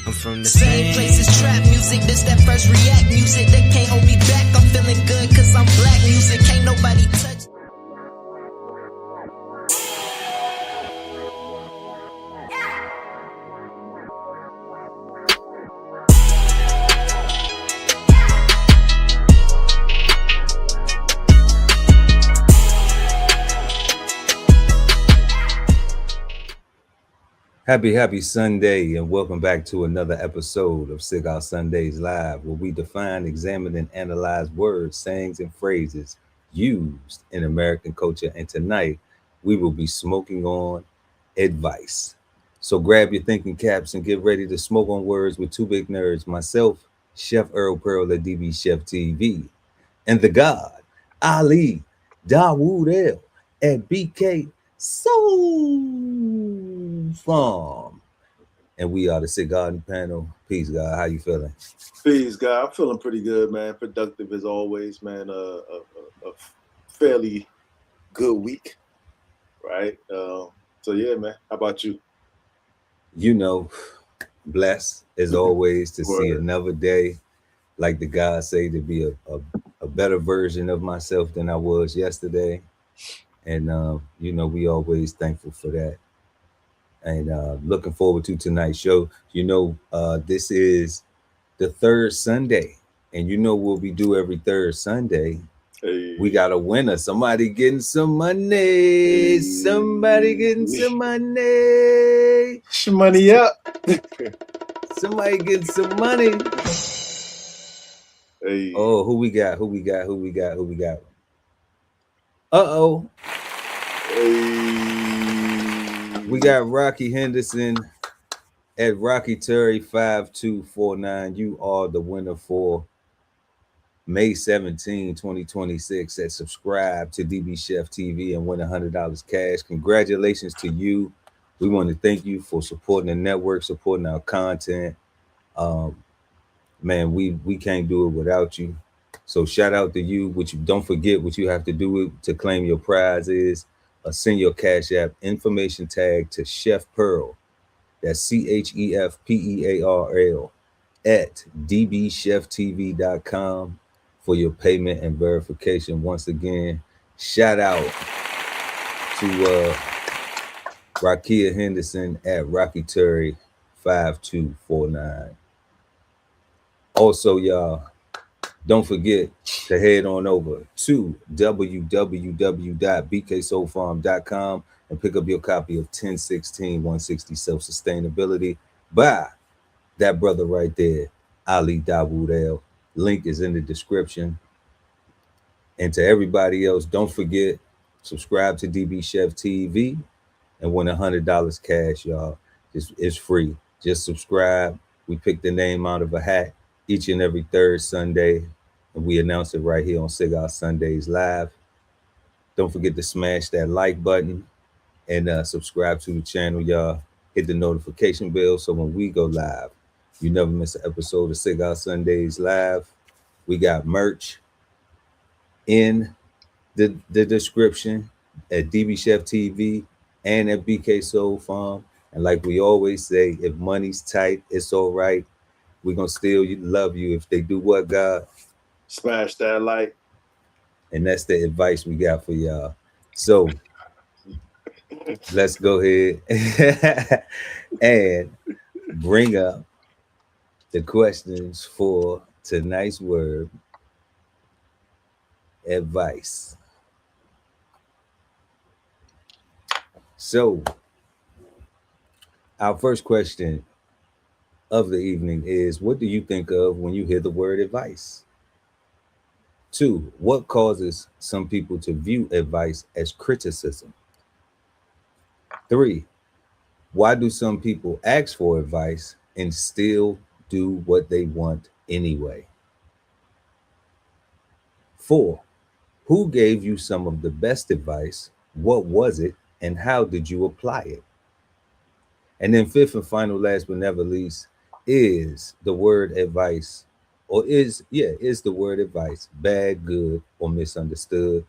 I'm from the Same place as trap music, this that first react music. They can't hold me back, I'm feeling good cause I'm black music. Can't nobody touch. Happy Sunday, and welcome back to another episode of Cigar Sundays Live, where we define, examine, and analyze words, sayings, and phrases used in American culture. And tonight, we will be smoking on advice. So grab your thinking caps and get ready to smoke on words with two big nerds, myself, Chef Earl Pearl at DBCHEFTV, and the God, Ali Dawood L at BK Farm, and we are the Cigarden Panel. Peace, God. How you feeling? Peace, God. I'm feeling pretty good, man. Productive as always, man. A fairly good week, right? So yeah, man. How about you? You know, blessed as always to see another day. Like the God say, to be a better version of myself than I was yesterday, and you know, we always thankful for that. And looking forward to tonight's show. You know, this is the third Sunday, and you know what we do every third Sunday. Hey. We got a winner. Somebody getting some money. Hey. Somebody getting some money. Money up. Somebody getting some money. Hey. Oh, who we got? Uh-oh. Hey. We got Rocky Henderson at Rocky Terry 5249. You are the winner for May 17, 2026. At subscribe to DB Chef TV and win $100 cash. Congratulations to you. We want to thank you for supporting the network, supporting our content. Man, we can't do it without you. So shout out to you. Don't forget what you have to do to claim your prize is send your Cash App information tag to Chef Pearl. That's CHEFPEARL at dbcheftv.com for your payment and verification. Once again, shout out to Rakia Henderson at Rocky Terry 5249. Also, y'all, don't forget to head on over to www.bksoulfarm.com and pick up your copy of 1016-160 Self-Sustainability by that brother right there, Ali Dawood L. Link is in the description. And to everybody else, don't forget, subscribe to DB Chef TV and win $100 cash, y'all. It's free. Just subscribe. We pick the name out of a hat each and every third Sunday, and we announce it right here on Cigar Sundays Live. Don't forget to smash that like button and subscribe to the channel, y'all. Hit the notification bell so when we go live, you never miss an episode of Cigar Sundays Live. We got merch in the description at DB Chef TV and at BK Soul Farm. And like we always say, if money's tight, it's all right. We're going to still love you if they do what, God? Smash that like. And that's the advice we got for y'all. So let's go ahead and bring up the questions for tonight's word, advice. So our first question of the evening is, what do you think of when you hear the word advice? 2, what causes some people to view advice as criticism? 3, why do some people ask for advice and still do what they want anyway? 4, who gave you some of the best advice? What was it, and how did you apply it? And then 5th and final, last but never least, is the word advice, or is the word advice bad, good, or misunderstood?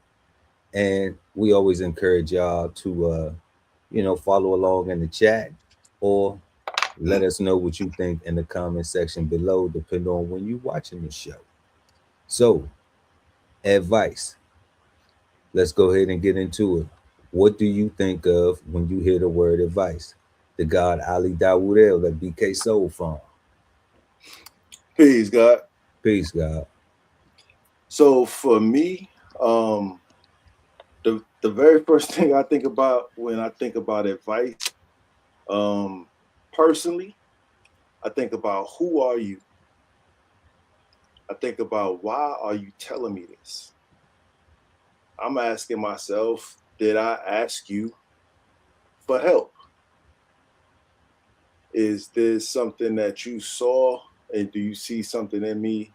And we always encourage y'all to follow along in the chat or Let us know what you think in the comment section below, depending on when you're watching the show. So, advice. Let's go ahead and get into it. What do you think of when you hear the word advice? The God Ali Dawood, that BK Soul from. Peace, God. Peace, God. So for me, the very first thing I think about when I think about advice, personally, I think about who are you? I think about why are you telling me this? I'm asking myself, did I ask you for help? Is this something that you saw, and do you see something in me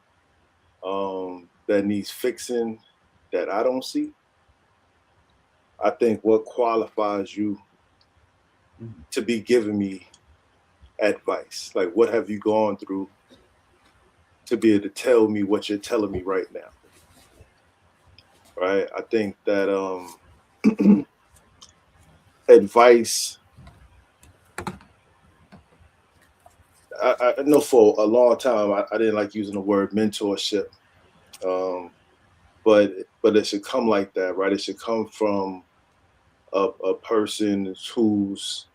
that needs fixing that I don't see? I think what qualifies you to be giving me advice? Like, what have you gone through to be able to tell me what you're telling me right now? Right? I think that advice, I know for a long time I didn't like using the word mentorship, but it should come like that, right? It should come from a person whose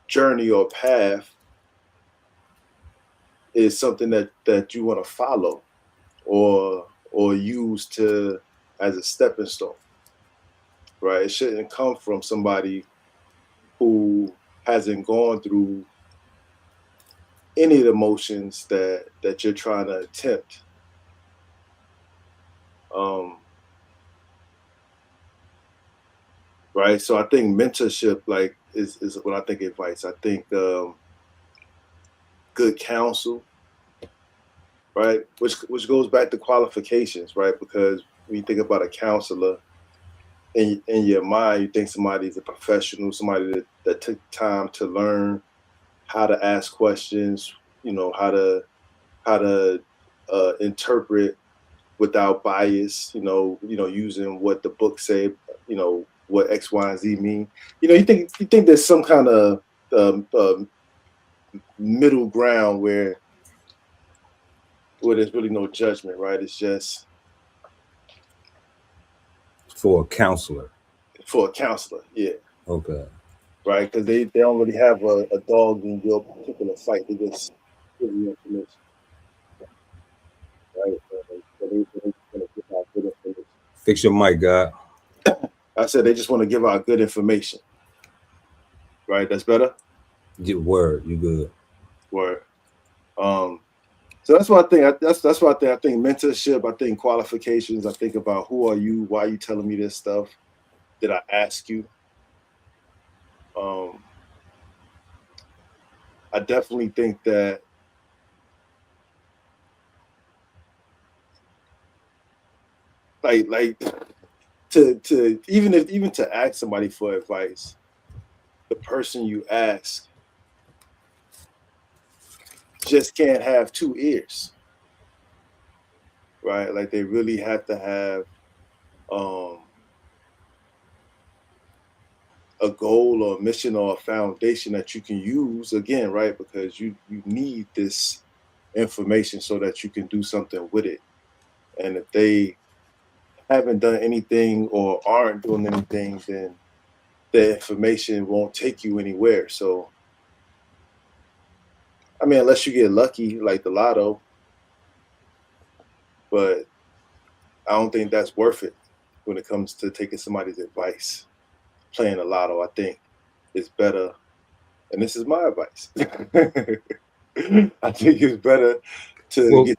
journey or path is something that you want to follow or use to as a stepping stone, right? It shouldn't come from somebody who hasn't gone through any of the emotions that you're trying to attempt. Right. So I think mentorship, like, is when I think advice. I think good counsel, right? Which goes back to qualifications, right? Because when you think about a counselor, in your mind, you think somebody's a professional, somebody that took time to learn how to ask questions, how to interpret without bias, using what the book say, what X, Y, and Z mean. You think there's some kind of middle ground where there's really no judgment, right? It's just For a counselor. for a counselor, yeah. Okay. Right, because they don't really have a dog in your particular fight. They just give you information, right? So they just want to give out good information. Fix your mic, God. I said they just want to give out good information, right? That's better. Get word. You good. Word. So that's what I think. That's what I think. I think mentorship. I think qualifications. I think about who are you? Why are you telling me this stuff? Did I ask you? I definitely think that like to even to ask somebody for advice, the person you ask just can't have two ears, right? Like, they really have to have a goal or a mission or a foundation that you can use again, right? Because you need this information so that you can do something with it. And if they haven't done anything or aren't doing anything, then the information won't take you anywhere. So, I mean, unless you get lucky, like the lotto, but I don't think that's worth it when it comes to taking somebody's advice. Playing the lotto, I think, is better, and this is my advice. I think it's better to get.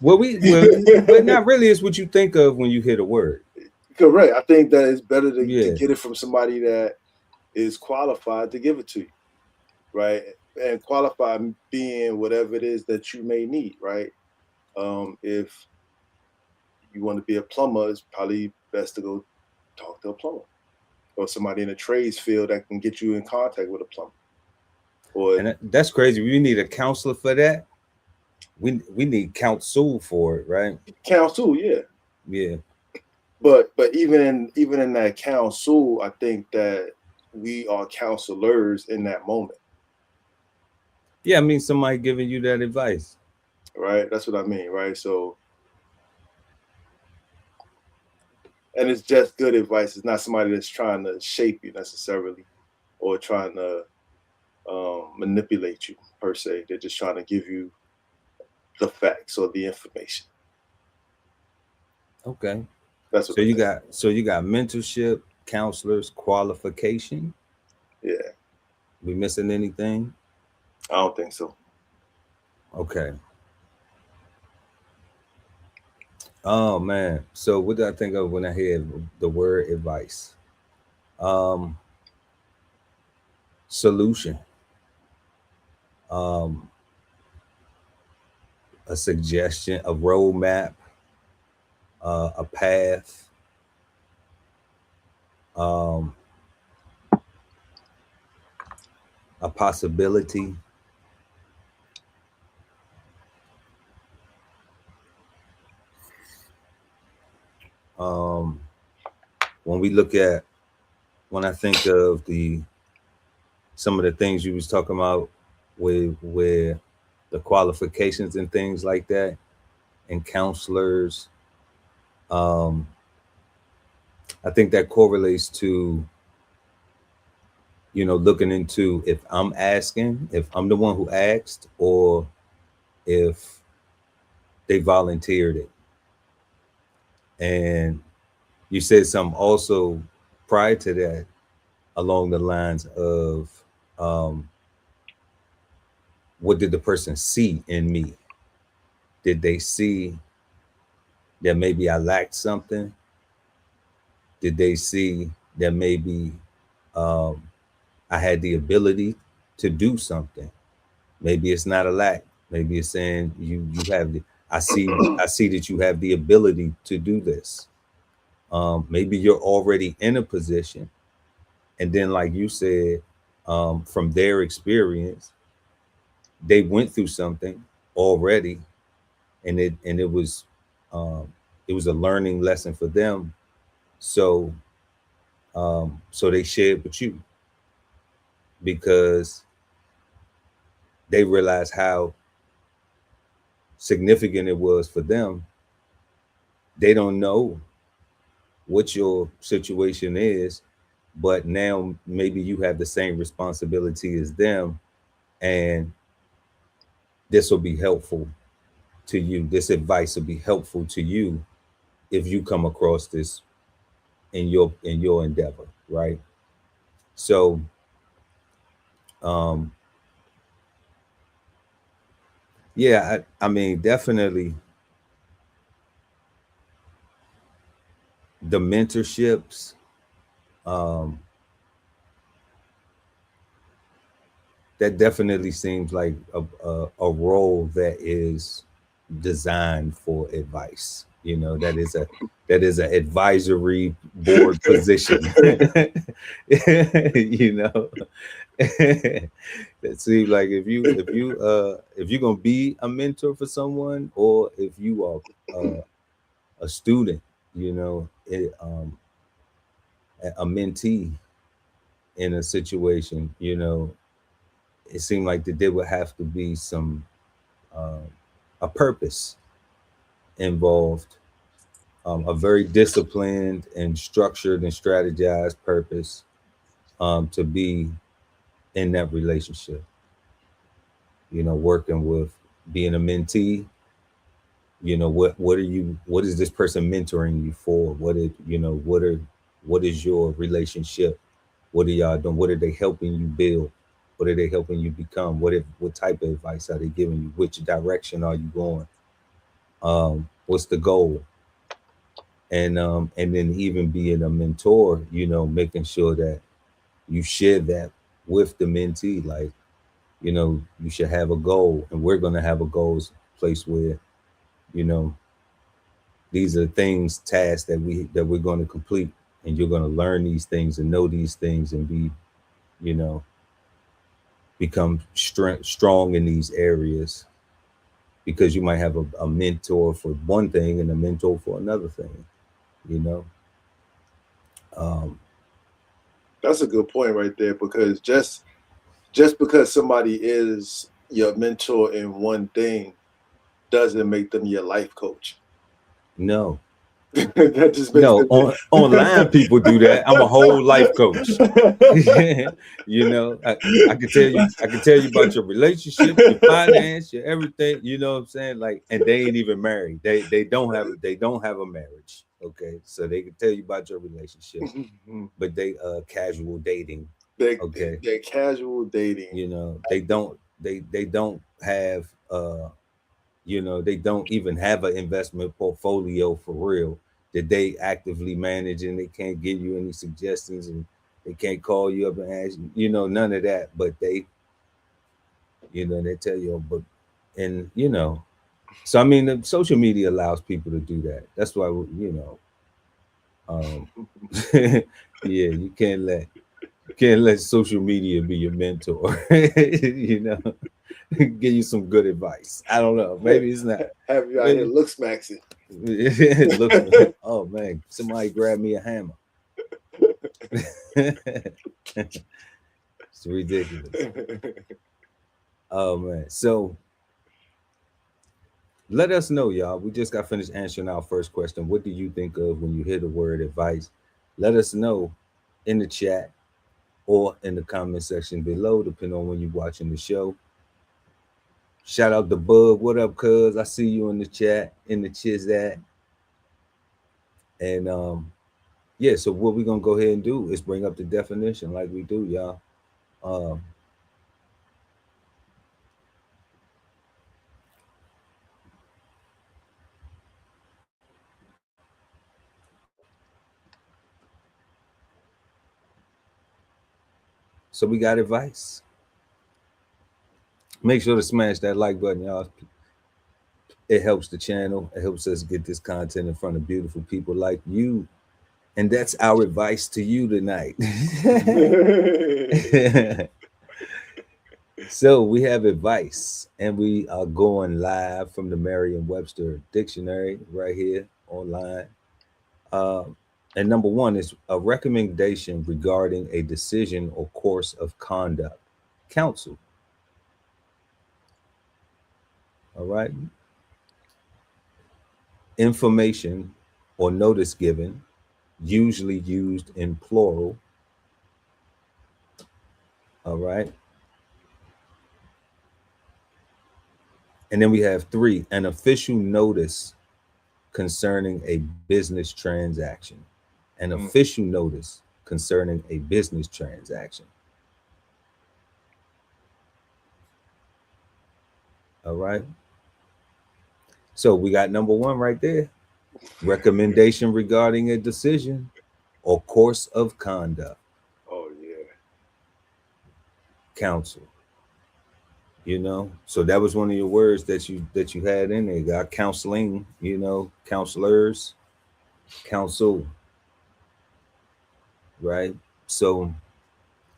But not really. It's what you think of when you hear the word. Correct. I think that it's better to get it from somebody that is qualified to give it to you, right? And qualified being whatever it is that you may need, right? If you want to be a plumber, it's probably best to go talk to a plumber or somebody in the trades field that can get you in contact with a plumber. And that's crazy. We need a counselor for that. We need counsel for it, right? Counsel, yeah. Yeah. But even in that counsel, I think that we are counselors in that moment. Yeah, I mean, somebody giving you that advice. Right? That's what I mean, right? So, and it's just good advice. It's not somebody that's trying to shape you necessarily or trying to manipulate you per se. They're just trying to give you the facts or the information. Okay. That's what I think. So you got mentorship, counselors, qualification. Yeah, We missing anything? I don't think so. Okay. Oh man. So what did I think of when I hear the word advice? Um, Solution. Um, a suggestion, a roadmap, a path. Um, a possibility. Um, when we look at, when I think of some of the things you was talking about with the qualifications and things like that, and counselors, um, I think that correlates to, looking into if I'm asking, if I'm the one who asked, or if they volunteered it. And you said something also prior to that along the lines of, um, what did the person see in me? Did they see that maybe I lacked something? Did they see that maybe, um, I had the ability to do something? Maybe it's not a lack. Maybe it's saying you have the. I see that you have the ability to do this. Maybe you're already in a position, and then like you said, from their experience, they went through something already, and um, it was a learning lesson for them. So so they shared with you because they realized how significant it was for them. They don't know what your situation is, but now maybe you have the same responsibility as them, and this will be helpful to you. This advice will be helpful to you if you come across this in your endeavor, right? So um yeah, I mean, definitely the mentorships, um that definitely seems like a role that is designed for advice. That is an advisory board position. you know that seems like if you're gonna be a mentor for someone, or if you are a student, a mentee in a situation, it seemed like that there would have to be some uh, a purpose involved, a very disciplined and structured and strategized purpose, to be in that relationship. Working with, being a mentee. What is this person mentoring you for? What is your relationship? What are y'all doing? What are they helping you build? What are they helping you become? What type of advice are they giving you? Which direction are you going? What's the goal? And then even being a mentor, making sure that you share that with the mentee. Like, you should have a goal, and we're gonna have a goals place where, you know, these are things, tasks that we're going to complete, and you're going to learn these things and know these things and be, you know, become strong in these areas, because you might have a mentor for one thing and a mentor for another thing, you know. Um, That's a good point right there, because just because somebody is your mentor in one thing doesn't make them your life coach. No. That just makes No, them online people do that. I'm a whole life coach. You know, I can tell you about your relationship, your finance, your everything. You know what I'm saying? Like, and they ain't even married. They don't have a marriage. Okay, so they can tell you about your relationship, but they casual dating. Okay, they're casual dating. you know, they don't have you know, they don't even have an investment portfolio for real that they actively manage, and they can't give you any suggestions, and they can't call you up and ask you, you know, none of that. But they, you know, they tell you, but, and you know, so I mean, the social media allows people to do that. That's why, you know, yeah, you can't let social media be your mentor. You know, give you some good advice. I don't know. Maybe it's not. Have you out here Maybe looks maxing? it looks. Oh man, somebody grab me a hammer. It's ridiculous. Oh man. So let us know, y'all. We just got finished answering our first question. What do you think of when you hear the word advice? Let us know in the chat or in the comment section below, depending on when you're watching the show. Shout out to Bub. What up, cuz? I see you in the chat, in the chizat. And yeah, so what we're gonna go ahead and do is bring up the definition like we do, y'all. Um, so we got advice. Make sure to smash that like button, y'all. It helps the channel. It helps us get this content in front of beautiful people like you. And that's our advice to you tonight. So we have advice, and we are going live from the Merriam-Webster dictionary right here online. And number one is a recommendation regarding a decision or course of conduct. Counsel. All right. Information or notice given, usually used in plural. All right. And then we have three, an official notice concerning a business transaction. An official notice concerning a business transaction. All right. So we got number one right there. Recommendation regarding a decision or course of conduct. Oh yeah. Counsel. You know, so that was one of your words that you had in there. Got counseling, you know, counselors, counsel. Right. So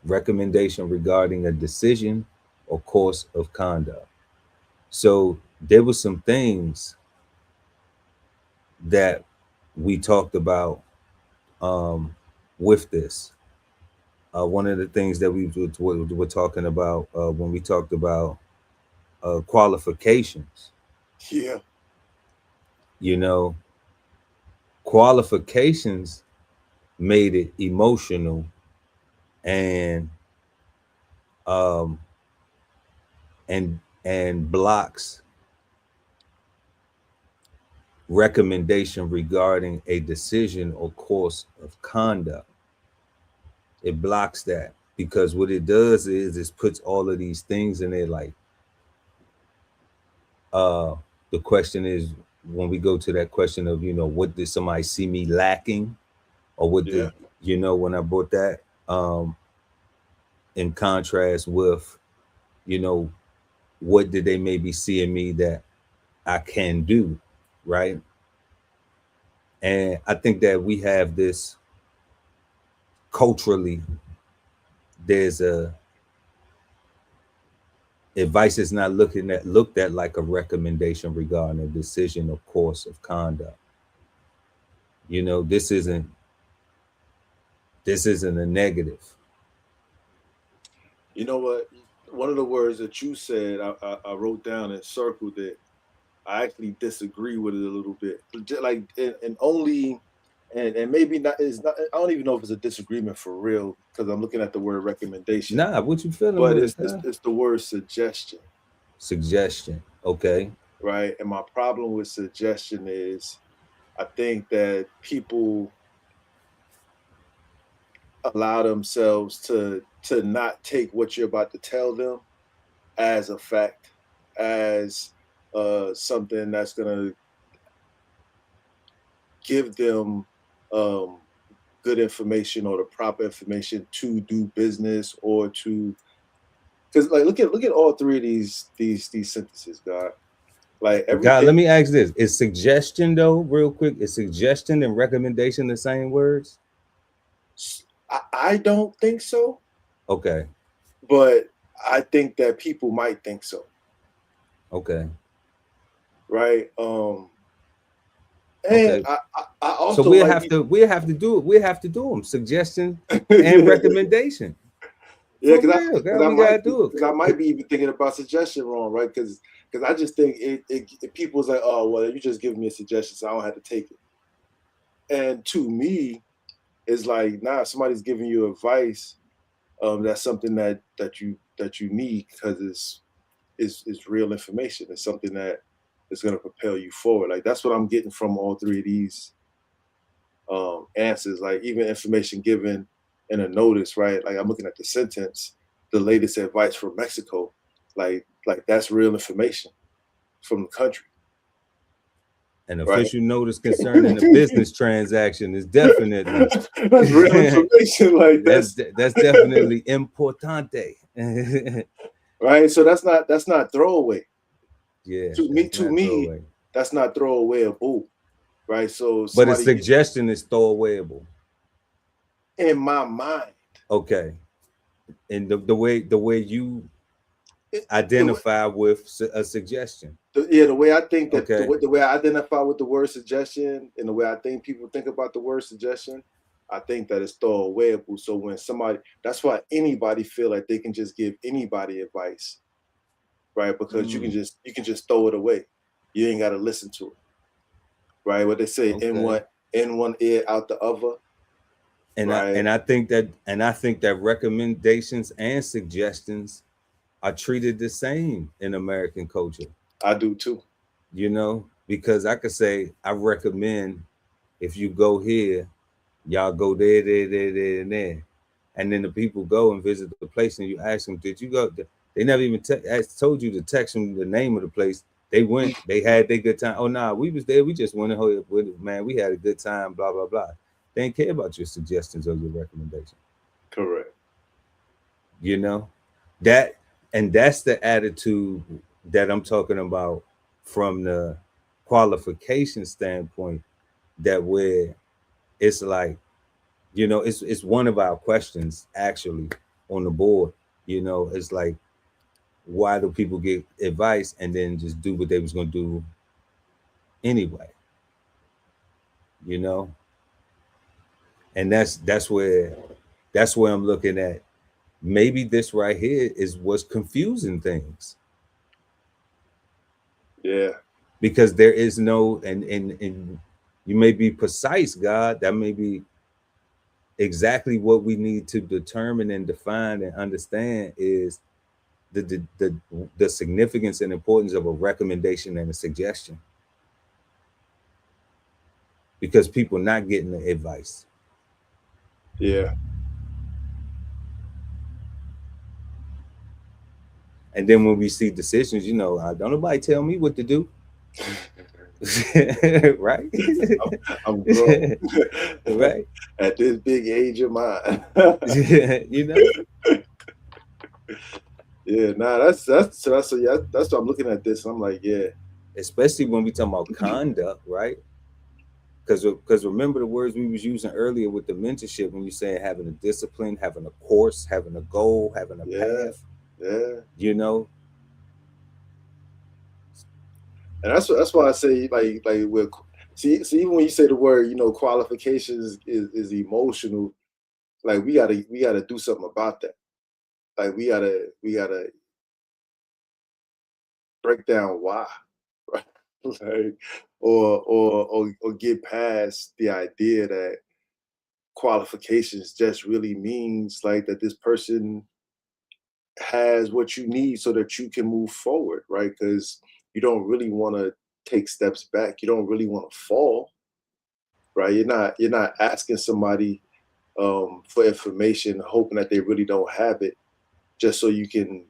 recommendation regarding a decision or course of conduct. So there were some things that we talked about with this. One of the things that we were talking about when we talked about qualifications. Yeah. You know, qualifications made it emotional and um and blocks recommendation regarding a decision or course of conduct. It blocks that because what it does is it puts all of these things in there. Like the question is, when we go to that question of, you know, what did somebody see me lacking, or what did, you know, when I brought that in contrast with, you know, what did they maybe see in me that I can do, right? And I think that we have this culturally, there's a advice is not looked at like a recommendation regarding a decision or course of conduct. You know, this isn't a negative. You know what? one of the words that you said, I wrote down and circled it. I actually disagree with it a little bit, like, and only, and maybe not. It's not. I don't even know if it's a disagreement for real because I'm looking at the word recommendation. Nah, what you feeling But with it? it's the word suggestion. Suggestion, okay. Right, and my problem with suggestion is, I think that people allow themselves to not take what you're about to tell them as a fact, as something that's gonna give them good information or the proper information to do business or to, because like look at all three of these sentences, God. Like everything. God, let me ask this: is suggestion though, real quick? Is suggestion and recommendation the same words? I don't think so. Okay. But I think that people might think so. Okay. Right. And okay. I also so we have to do it. We have to do them. Suggestion and recommendation. Yeah, because I might be even thinking about suggestion wrong, right? Because I just think it people's like, oh well, you just give me a suggestion, so I don't have to take it. And to me, it's like, nah, somebody's giving you advice. That's something that you need because it's real information. It's something that is going to propel you forward. Like that's what I'm getting from all three of these answers. Like even information given in a notice, right? Like I'm looking at the sentence, the latest advice from Mexico. Like that's real information from the country. An official notice concerning a business transaction is definitely that's real information. Like that's definitely importante. Right. So that's not throwaway. Yeah. To me, that's not throwawayable. Right. So but a suggestion is throwawayable. In my mind. Okay. And the way you identify with a suggestion. The way I think that the way I identify with the word suggestion and the way I think people think about the word suggestion, I think that it's throwawayable. So when somebody, that's why anybody feel like they can just give anybody advice, right? Because you can just throw it away. You ain't got to listen to it, right? What they say, in one ear, out the other. And right? I think that recommendations and suggestions are treated the same in American culture. I do too. You know, because I could say, I recommend if you go here, y'all go there, and there. And then the people go and visit the place and you ask them, did you go? They never even told you to text them the name of the place. They went, they had their good time. Oh, nah, we was there. We just went with it, man. We had a good time, blah, blah, blah. They didn't care about your suggestions or your recommendation. Correct. You know, and that's the attitude that I'm talking about from the qualification standpoint, that where it's like, you know, it's one of our questions actually on the board. You know, it's like, why do people get advice and then just do what they was going to do anyway? You know, and that's where I'm looking at. Maybe this right here is what's confusing things. Yeah. Because there is no, and you may be precise, God, that may be exactly what we need to determine and define and understand is the significance and importance of a recommendation and a suggestion. Because people not getting the advice. Yeah. And then when we see decisions, you know, don't nobody tell me what to do. Right? I'm grown. Right? At this big age of mine. You know? Yeah, nah, that's what I'm looking at this. I'm like, yeah. Especially when we talk about conduct, right? Because remember the words we was using earlier with the mentorship, when you saying having a discipline, having a course, having a goal, having a path. Yeah. You know. And that's why I say like with see even when you say the word, you know, qualifications is emotional, like we gotta do something about that. Like we gotta break down why, right? Like, or get past the idea that qualifications just really means like that this person has what you need so that you can move forward, right? Because you don't really want to take steps back. You don't really want to fall, right? You're not asking somebody for information, hoping that they really don't have it, just so you can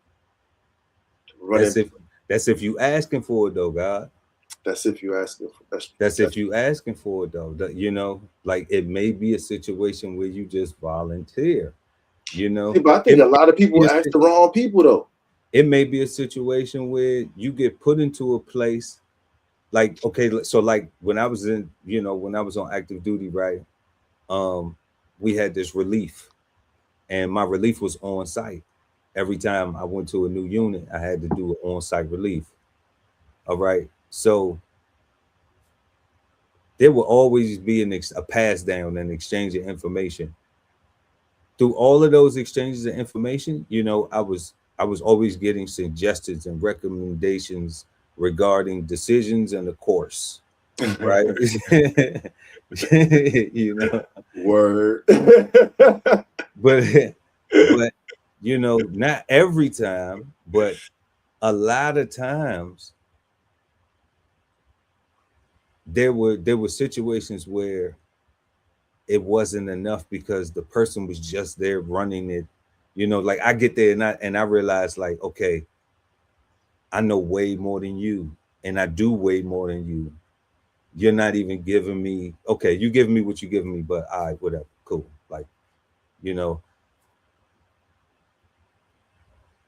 run That's it. that's if you asking for it though, God. That's if you ask. That's if you asking for it though. You know, like it may be a situation where you just volunteer. You know, See, but I think a lot of people ask the wrong people though. It may be a situation where you get put into a place like, okay, so like when I was in, you know, when I was on active duty, right? We had this relief, and my relief was on site. Every time I went to a new unit, I had to do an on-site relief. All right. So there will always be a pass down and exchange of information. Through all of those exchanges of information, you know, I was always getting suggestions and recommendations regarding decisions and the course, right? You know, Word. but you know, not every time, but a lot of times there were situations where it wasn't enough because the person was just there running it. You know, like I get there and I realize like, okay, I know way more than you, and I do way more than you. You're not even giving me, okay, you giving me what you giving me, but all right, whatever, cool. Like, you know,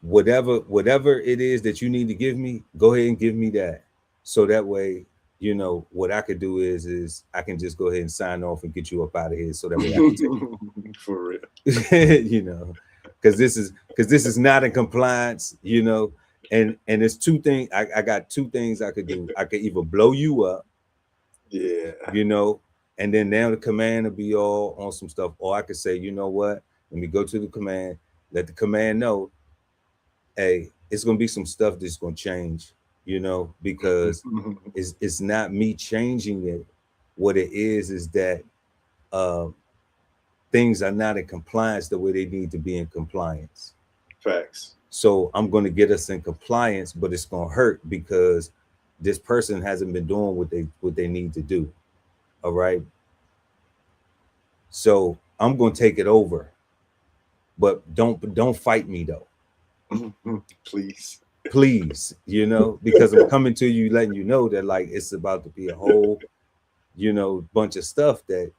whatever it is that you need to give me, go ahead and give me that. So that way, you know, what I could do is I can just go ahead and sign off and get you up out of here. So that way I can take For real. you know, because this is not in compliance, you know. And it's two things. I got two things I could do. I could either blow you up, Yeah. you know, and then now the command will be all on some stuff, or I could say, you know what, let me go to the command, let the command know, hey, it's gonna be some stuff that's gonna change, you know, because it's not me changing it. What it is that things are not in compliance the way they need to be in compliance. Facts. So I'm going to get us in compliance, but it's going to hurt because this person hasn't been doing what they need to do. All right. So I'm going to take it over, but don't fight me though. Please, you know, because I'm coming to you, letting you know that like it's about to be a whole, you know, bunch of stuff that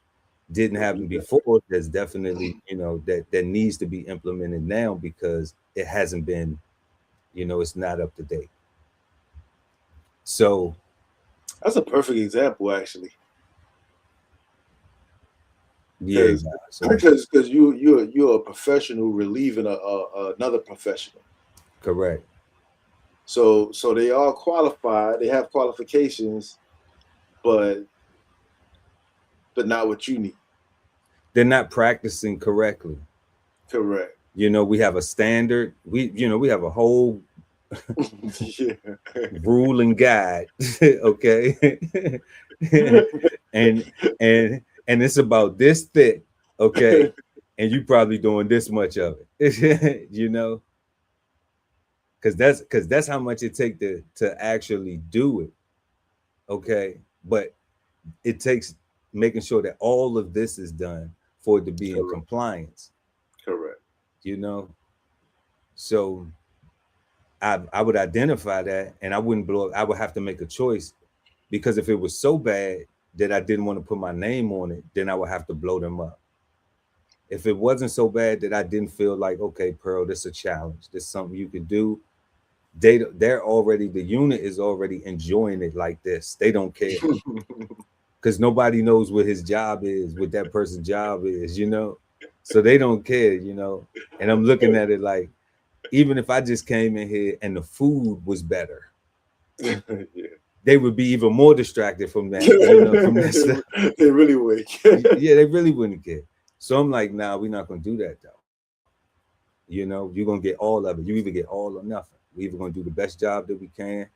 didn't happen before. That's definitely, you know, that needs to be implemented now because it hasn't been, you know, it's not up to date. So that's a perfect example, actually. Yeah, because you're a professional relieving another professional. Correct. So they are qualified, they have qualifications, but not what you need. They're not practicing correctly. Correct. You know, we have a standard. We have a whole rule and guide. Okay. and it's about this thick. Okay. And you probably doing this much of it. You know, because that's how much it takes to actually do it. Okay. But it takes making sure that all of this is done for it to be in compliance. Correct. You know, so I would identify that, and I wouldn't blow up. I would have to make a choice, because if it was so bad that I didn't want to put my name on it, then I would have to blow them up. If it wasn't so bad that I didn't feel like, okay, Pearl, this is a challenge, this is something you could do, they're already, the unit is already enjoying it like this. They don't care. Because nobody knows what his job is, what that person's job is, you know? So they don't care, you know? And I'm looking at it like, even if I just came in here and the food was better, they would be even more distracted from that, you know, from that stuff. They really would. Yeah, they really wouldn't care. So I'm like, nah, we're not going to do that, though. You know, you're going to get all of it. You either get all or nothing. We're either going to do the best job that we can,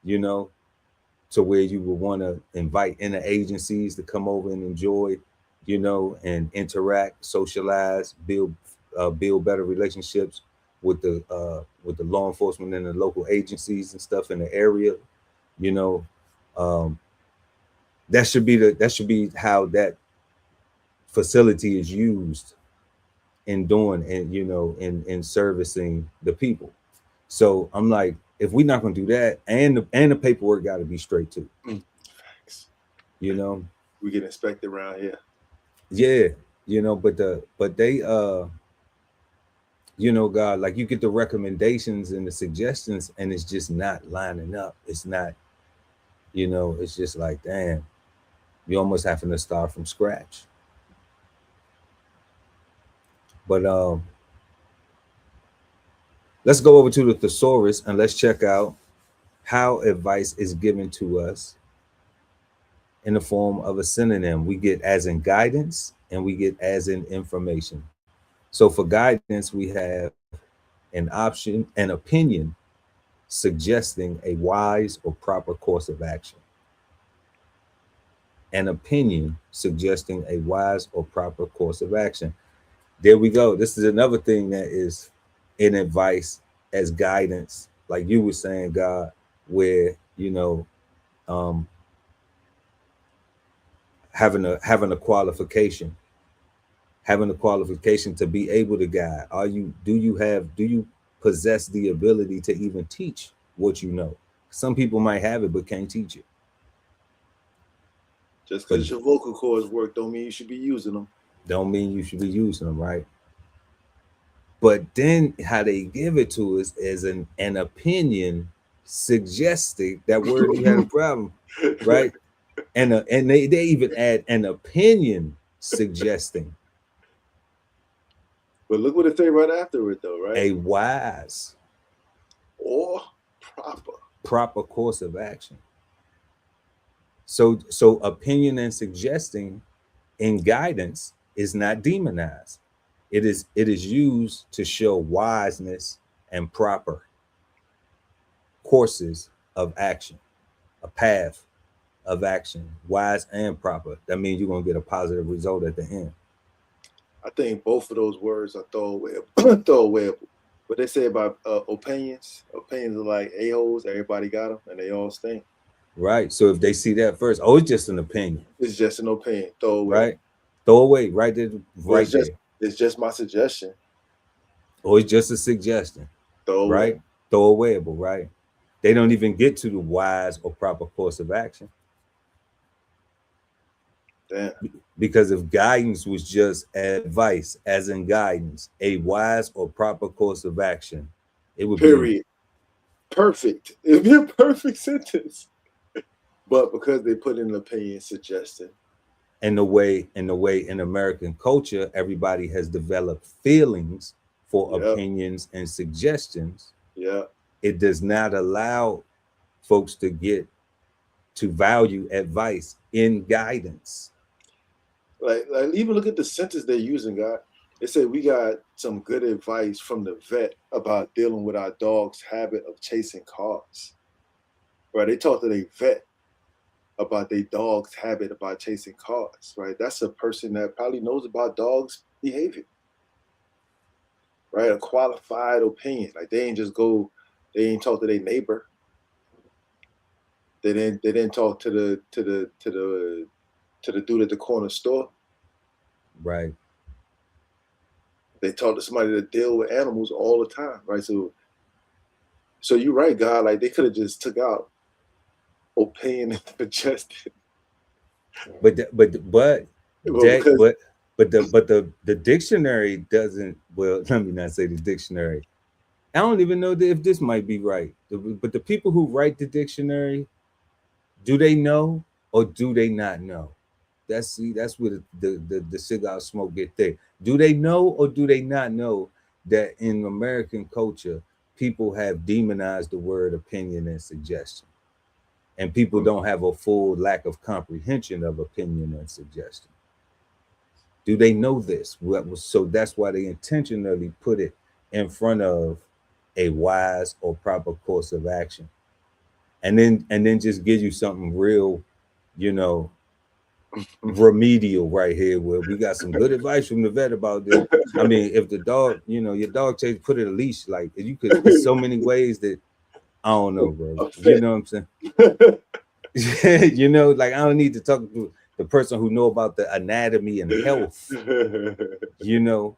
you know, to where you would want to invite inner agencies to come over and enjoy, you know, and interact, socialize, build better relationships with the law enforcement and the local agencies and stuff in the area, you know. um, that should be how that facility is used in doing, and you know, in servicing the people. So I'm like, if we're not going to do that, and the paperwork got to be straight too, you know. We get inspected around here. Yeah, you know, but they you know, God, like you get the recommendations and the suggestions, and it's just not lining up. It's not, you know, it's just like, damn, you almost having to start from scratch. But let's go over to the thesaurus and let's check out how advice is given to us in the form of a synonym. We get as in guidance and we get as in information. So for guidance, we have an option, an opinion suggesting a wise or proper course of action. An opinion suggesting a wise or proper course of action. There we go. This is another thing that is in advice as guidance, like you were saying, God, where, you know, um, having a qualification, to be able to guide. Do you possess the ability to even teach what you know? Some people might have it but can't teach it. Just because your vocal cords work don't mean you should be using them. Don't mean you should be using them, right? But then how they give it to us is an opinion suggesting that word you had a problem, right? And they even add an opinion suggesting. But look what it say right after it, though, right? A wise or proper course of action. So opinion and suggesting in guidance is not demonized. It is used to show wiseness and proper courses of action, a path of action, wise and proper. That means you're gonna get a positive result at the end. I think both of those words are throwawayable. What they say about opinions are like a-holes. Everybody got them, and they all stink. Right. So if they see that first, oh, it's just an opinion. It's just an opinion. Throw away. Right. Throw away. Right there. Right there. It's just my suggestion. Or it's just a suggestion. Throw away. Right. Throw awayable. Right. They don't even get to the wise or proper course of action. Damn. Because if guidance was just advice, as in guidance, a wise or proper course of action, it would be perfect. It would be a perfect sentence. But because they put in an opinion suggesting. And the way in American culture, everybody has developed feelings for opinions and suggestions. Yeah. It does not allow folks to get to value advice in guidance. Like even look at the sentence they're using, God. They say we got some good advice from the vet about dealing with our dog's habit of chasing cars. Right? They talk to their vet about their dog's habit about chasing cars, right? That's a person that probably knows about dogs' behavior, right? A qualified opinion. Like they ain't talk to their neighbor. They didn't talk to the dude at the corner store. Right. They talk to somebody that deal with animals all the time, right? So you're right, God. Like they could have just took out opinion and suggested. But the dictionary doesn't. Well, let me not say the dictionary. I don't even know if this might be right. But the people who write the dictionary, do they know or do they not know? That's where the cigar smoke get thick. Do they know or do they not know that in American culture, people have demonized the word opinion and suggestion? And people don't have a full lack of comprehension of opinion and suggestion. Do they know this? So that's why they intentionally put it in front of a wise or proper course of action. and then just give you something real, you know, remedial right here, where we got some good advice from the vet about this. I mean, if the dog, you know, your dog chase, put it a leash, like you could, there's so many ways that I don't know, bro. You know what I'm saying? You know, like I don't need to talk to the person who know about the anatomy and health. You know,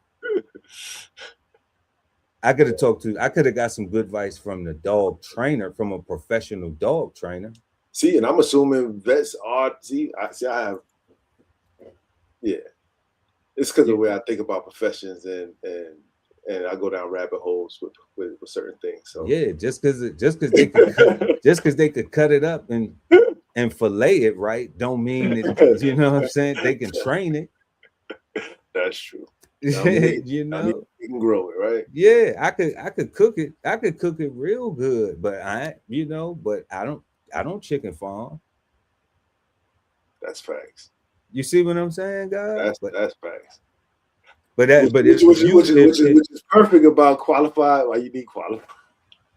I could have got some good advice from the dog trainer, from a professional dog trainer. See, and I'm assuming vets are, I have, yeah. It's because of the way I think about professions, and I go down rabbit holes with certain things. So yeah, just because they could cut it up and fillet it right, don't mean that, you know what I'm saying, they can train it. That's true. You know, you can grow it, right? Yeah, I could cook it. I could cook it real good, but I don't chicken farm. That's facts. You see what I'm saying, guys? That's facts. Which is perfect about qualified. Why you need qualified?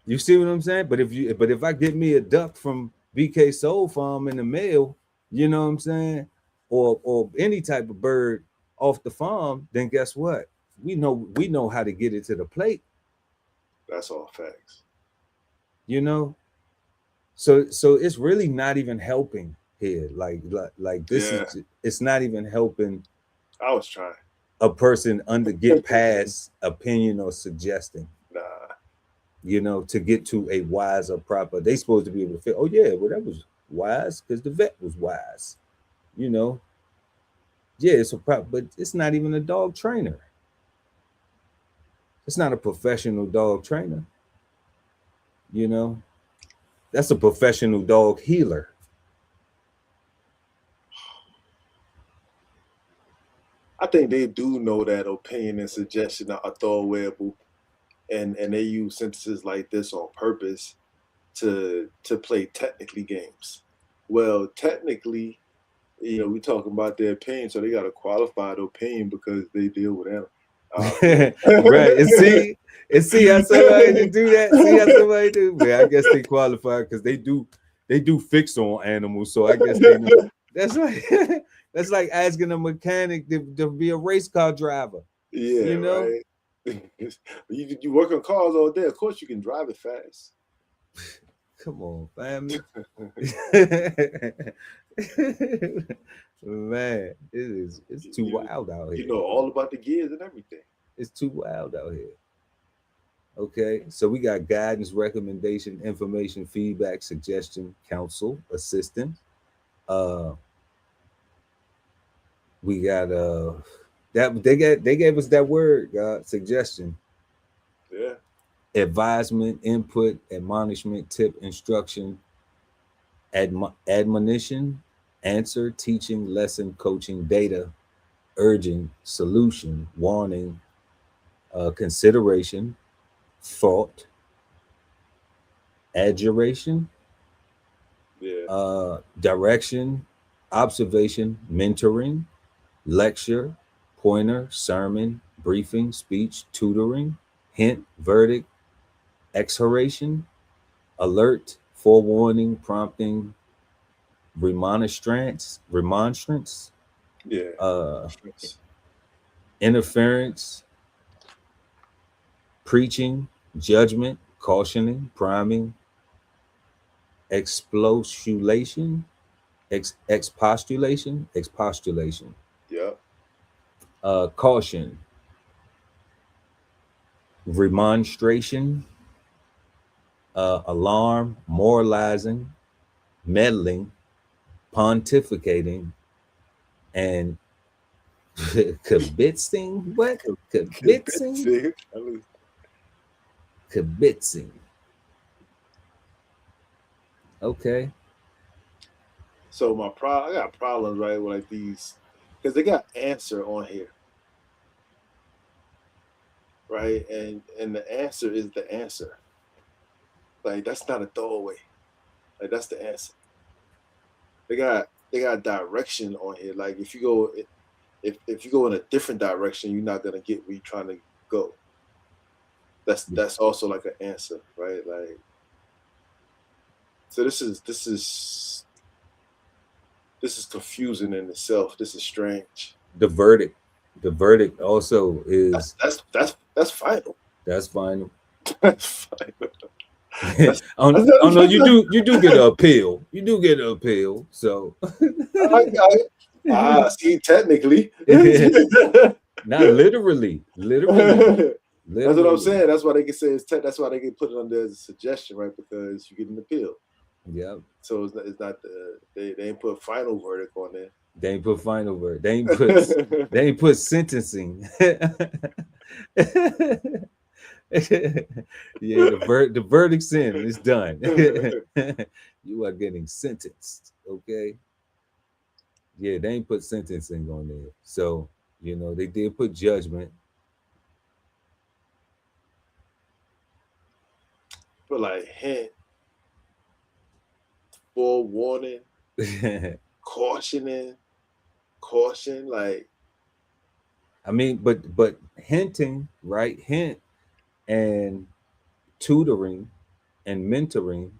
You see what I'm saying? But if I get me a duck from BK Soul Farm in the mail, you know what I'm saying, or any type of bird off the farm, then guess what? We know how to get it to the plate. That's all facts. You know, so it's really not even helping here. Like this is, it's not even helping. I was trying a person get past opinion or suggesting. Nah. You know, to get to a wise or proper. They supposed to be able to feel, oh yeah, well that was wise because the vet was wise. You know, yeah, it's a prop, but it's not even a dog trainer. It's not a professional dog trainer. You know, that's a professional dog healer. I think they do know that opinion and suggestion are throwawayable, and they use sentences like this on purpose to play technically games. Well, technically, you know, we talking about their opinion, so they got a qualified opinion because they deal with animals. Right. And see how somebody do that. See how somebody do. Well, I guess they qualify because they do fix on animals. So I guess they know. That's like asking a mechanic to be a race car driver. Yeah, you know. Right? you work on cars all day. Of course, you can drive it fast. Come on, family. Man, it's too wild out here. You know all about the gears and everything. It's too wild out here. Okay, so we got guidance, recommendation, information, feedback, suggestion, counsel, assistance. We got that they gave us that word, suggestion. Yeah. Advisement, input, admonishment, tip, instruction, admonition, answer, teaching, lesson, coaching, data, urging, solution, warning, consideration, thought, adjuration, direction, observation, mentoring, lecture, pointer, sermon, briefing, speech, tutoring, hint, verdict, exhortation, alert, forewarning, prompting, remonstrance, interference, preaching, judgment, cautioning, priming, expostulation, expostulation. Yeah. Caution, remonstration, alarm, moralizing, meddling, pontificating, and kibitzing. What? Kibitzing? Kibitzing. Okay. So I got problems, right, with like these, because they got answer on here, right? And the answer is the answer. Like that's not a throwaway. Like that's the answer. They got direction on here. Like if you go in a different direction, you're not gonna get where you're trying to go. That's also like an answer, right? Like So this is confusing in itself. This is strange. The verdict also is that's final. That's final. That's final. Oh no, you do get an appeal. You do get an appeal. So see, technically. Not literally. That's what I'm saying. That's why they can say that's why they can put it under as a suggestion, right? Because you get an appeal. Yeah. So it's not they ain't put final verdict on there. They ain't put final verdict. They ain't put sentencing. Yeah, the verdict's in. It's done. You are getting sentenced. Okay. Yeah, they ain't put sentencing on there. So, you know, they did put judgment. But like hint, forewarning, caution, like I mean, but hinting, right? Hint and tutoring and mentoring,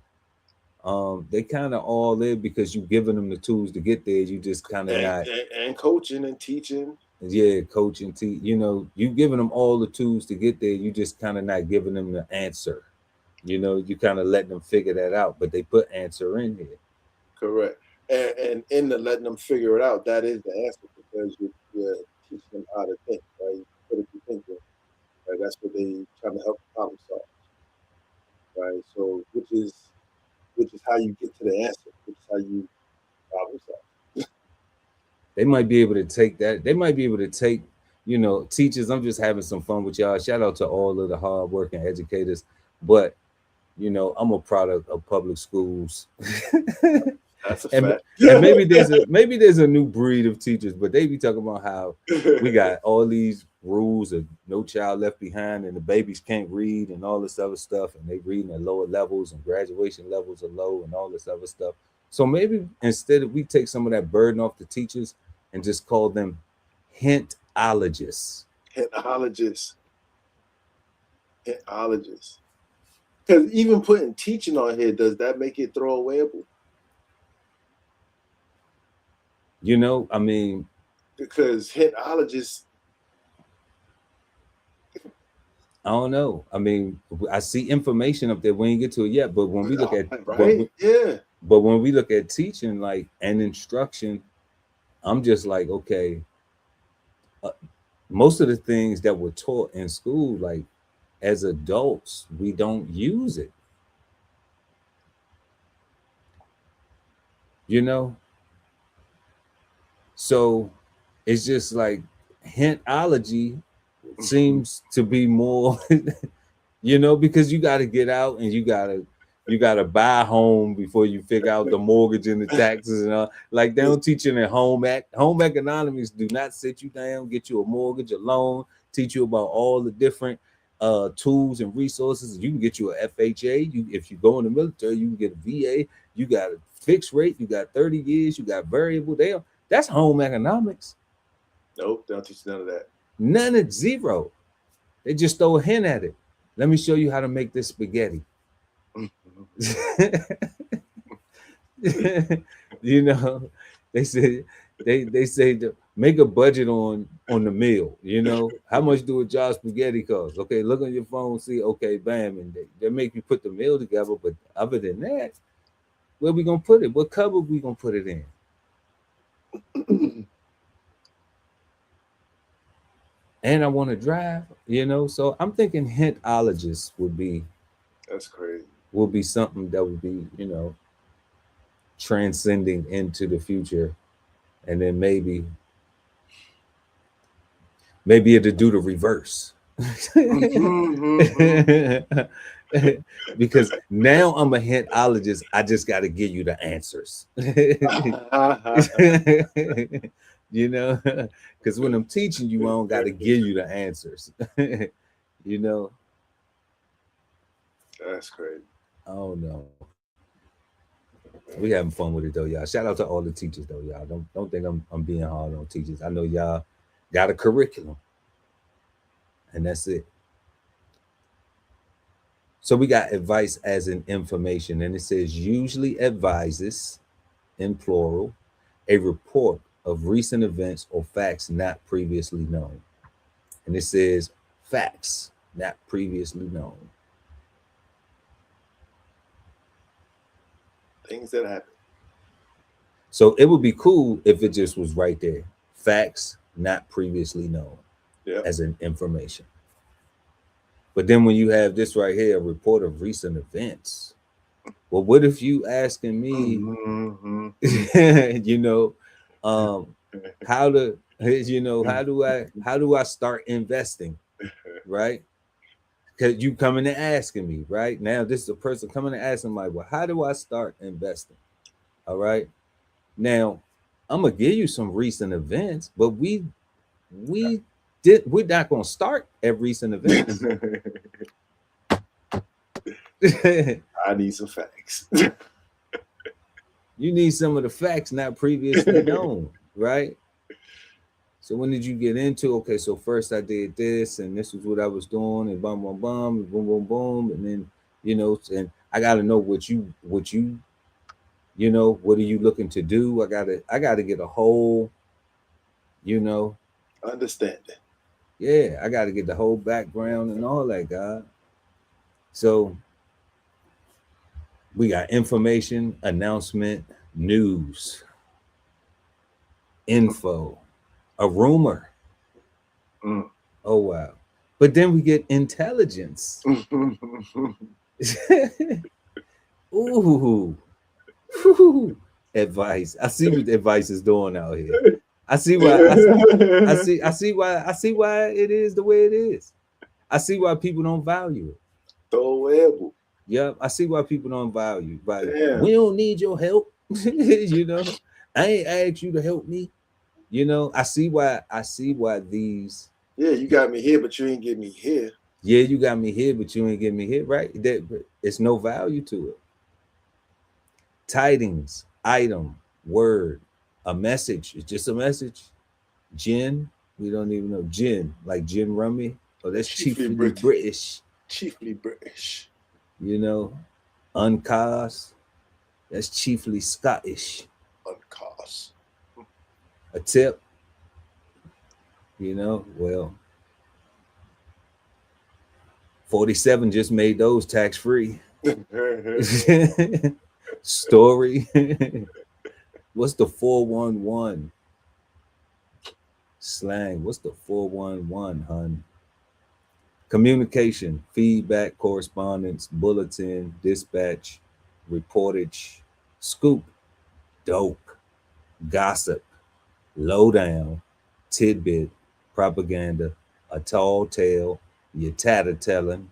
they kind of all live because you're giving them the tools to get there. You just kind of not and coaching and teaching. Yeah, coaching, you know, you giving them all the tools to get there. You just kind of not giving them the answer. You know, you kind of letting them figure that out, but they put answer in here. Correct. And in the letting them figure it out, that is the answer, because you're teaching them how to think, right? Critical thinking, right? That's what they trying to help problem solve, right? So, which is how you get to the answer, which is how you problem solve. They might be able to take that. They might be able to take, you know, teachers. I'm just having some fun with y'all. Shout out to all of the hardworking educators, but you know, I'm a product of public schools. That's a fact. And maybe there's a new breed of teachers, but they be talking about how we got all these rules of No Child Left Behind, and the babies can't read and all this other stuff, and they reading at lower levels and graduation levels are low and all this other stuff. So maybe instead we take some of that burden off the teachers and just call them hintologists. Hintologists. Because even putting teaching on here, does that make it throwawayable? You know, I mean, because hintologists, I don't know. I mean, I see information up there. We ain't get to it yet, but when we look at but when we look at teaching, like, and instruction, I'm just like, okay, most of the things that were taught in school, like as adults, we don't use it. You know? So it's just like hintology seems to be more, you know, because you got to get out and you got to buy a home before you figure out the mortgage and the taxes and all. Like, they don't teach you in home economics do not sit you down, get you a mortgage, a loan, teach you about all the different tools and resources. You can get you a FHA. If you go in the military, you can get a VA. You got a fixed rate. You got 30 years. You got variable. That's home economics. Nope, they don't teach none of that. None of zero. They just throw a hint at it. Let me show you how to make this spaghetti. You know, they say to make a budget on the meal. You know, how much do a jar of spaghetti cost? Okay, look on your phone, see, okay, bam, and they make you put the meal together. But other than that, where we gonna put it? What cupboard we gonna put it in? And I want to drive, you know, so I'm thinking hintologists would be, that's crazy, would be something that would be, you know, transcending into the future. And then maybe it'll do the reverse. Because now I'm a hintologist, I just got to give you the answers. You know, because when I'm teaching you, I don't got to give you the answers. You know, that's crazy. I don't know. We having fun with it though, y'all. Shout out to all the teachers though, y'all. Don't think I'm being hard on teachers. I know y'all got a curriculum, and that's it. So we got advice as in information, and it says usually advises, in plural, a report of recent events or facts not previously known. And it says facts not previously known. Things that happen. So it would be cool if it just was right there. Facts not previously known, as in information. But then when you have this right here, a report of recent events. Well, what if you asking me, you know, how to, you know, how do I start investing, right? Because you coming and asking me, right? Now this is a person coming and asking like, well, how do I start investing? All right. Now I'm gonna give you some recent events, but we're not gonna start at recent events. I need some facts. You need some of the facts not previously known, right? So when did you get into? Okay, so first I did this, and this was what I was doing, and boom, boom, boom, and boom, boom, boom, and then you know, and I got to know what you, you know, what are you looking to do? I gotta get a whole, you know, understanding. Yeah, I got to get the whole background and all that, God. So we got information, announcement, news, info, a rumor. Oh, wow. But then we get intelligence. Ooh. Advice. I see what the advice is doing out here. I see why it is the way it is. I see why people don't value it. Throwable. Yep, I see why people don't value. We don't need your help. You know, I ain't asked you to help me. You know, I see why these. Yeah, you got me here, but you ain't get me here. Yeah, you got me here, but you ain't get me here. Right? It's no value to it. Tidings, item, word, a message. It's just a message. Gin, we don't even know. Gin, like gin rummy. Oh, that's chiefly British. Chiefly British. You know, uncas, that's chiefly Scottish. Uncas. A tip, you know, well, 47 just made those tax free. Story. What's the 411? Slang. What's the 411, hun? Communication, feedback, correspondence, bulletin, dispatch, reportage, scoop, dope, gossip, lowdown, tidbit, propaganda, a tall tale, your tattletelling,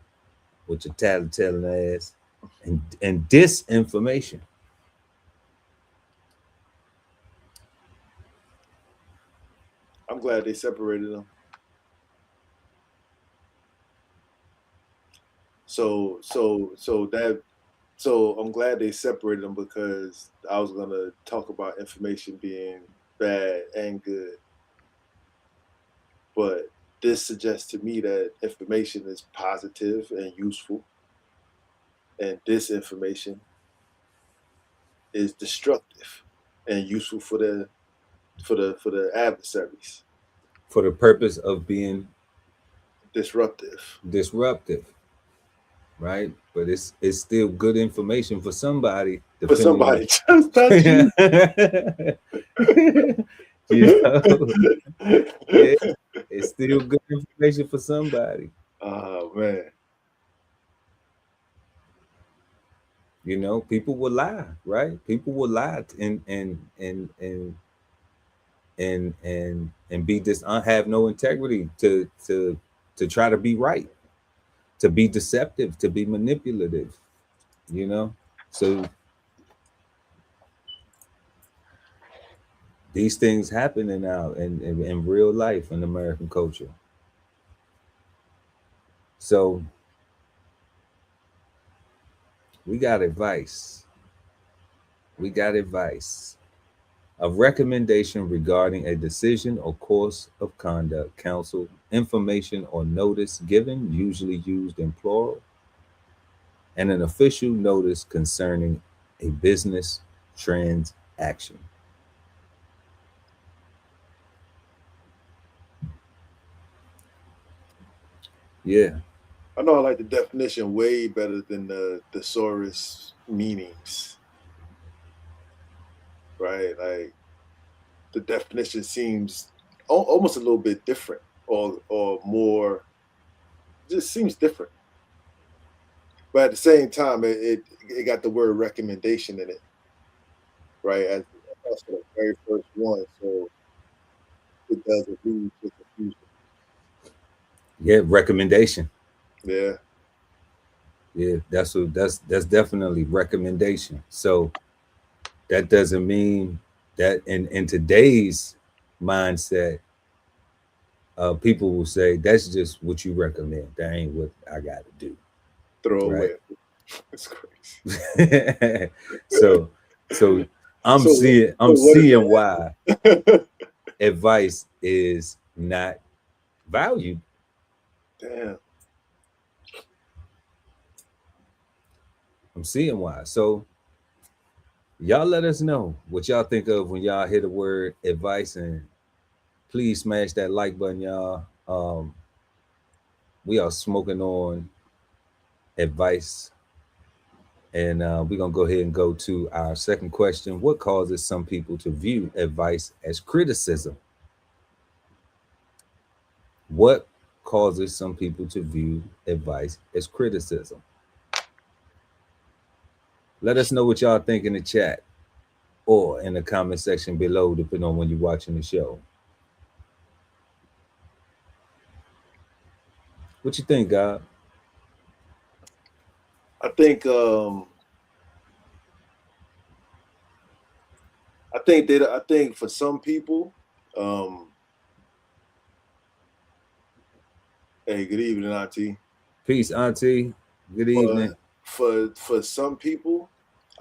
with your tattletelling ass, and disinformation. I'm glad they separated them. So I'm glad they separated them, because I was gonna talk about information being bad and good, but this suggests to me that information is positive and useful, and disinformation is destructive and useful for the adversaries, for the purpose of being disruptive, right? But it's still good information for somebody. For somebody, just touch you. You know? Yeah, it's still good information for somebody. Oh man. You know, people will lie, right? People will lie and be have no integrity to try to be right, to be deceptive, to be manipulative, you know. So these things happen in real life in American culture. So we got advice. A recommendation regarding a decision or course of conduct, counsel, information, or notice given, usually used in plural. and an official notice concerning a business transaction. Yeah. I know I like the definition way better than the thesaurus meanings, right? Like the definition seems almost a little bit different, or more, just seems different. But at the same time, it got the word recommendation in it, right? As that's the very first one, so it does allude to confusion. Yeah, recommendation. Yeah, Yeah, that's definitely recommendation. So that doesn't mean that in today's mindset, people will say that's just what you recommend. That ain't what I got to do, throw right? away. It's crazy. so so I'm So, seeing so I'm what is seeing it? why advice is not valued. Damn. I'm seeing why. So y'all let us know what y'all think of when y'all hear the word advice, and please smash that like button, y'all. We are smoking on advice, and we're gonna go ahead and go to our second question. What causes some people to view advice as criticism? What causes some people to view advice as criticism? Let us know what y'all think in the chat or in the comment section below, depending on when you're watching the show. What you think, God? I think I think for some people, hey, good evening, Auntie. Peace, Auntie. Good For evening. for some people,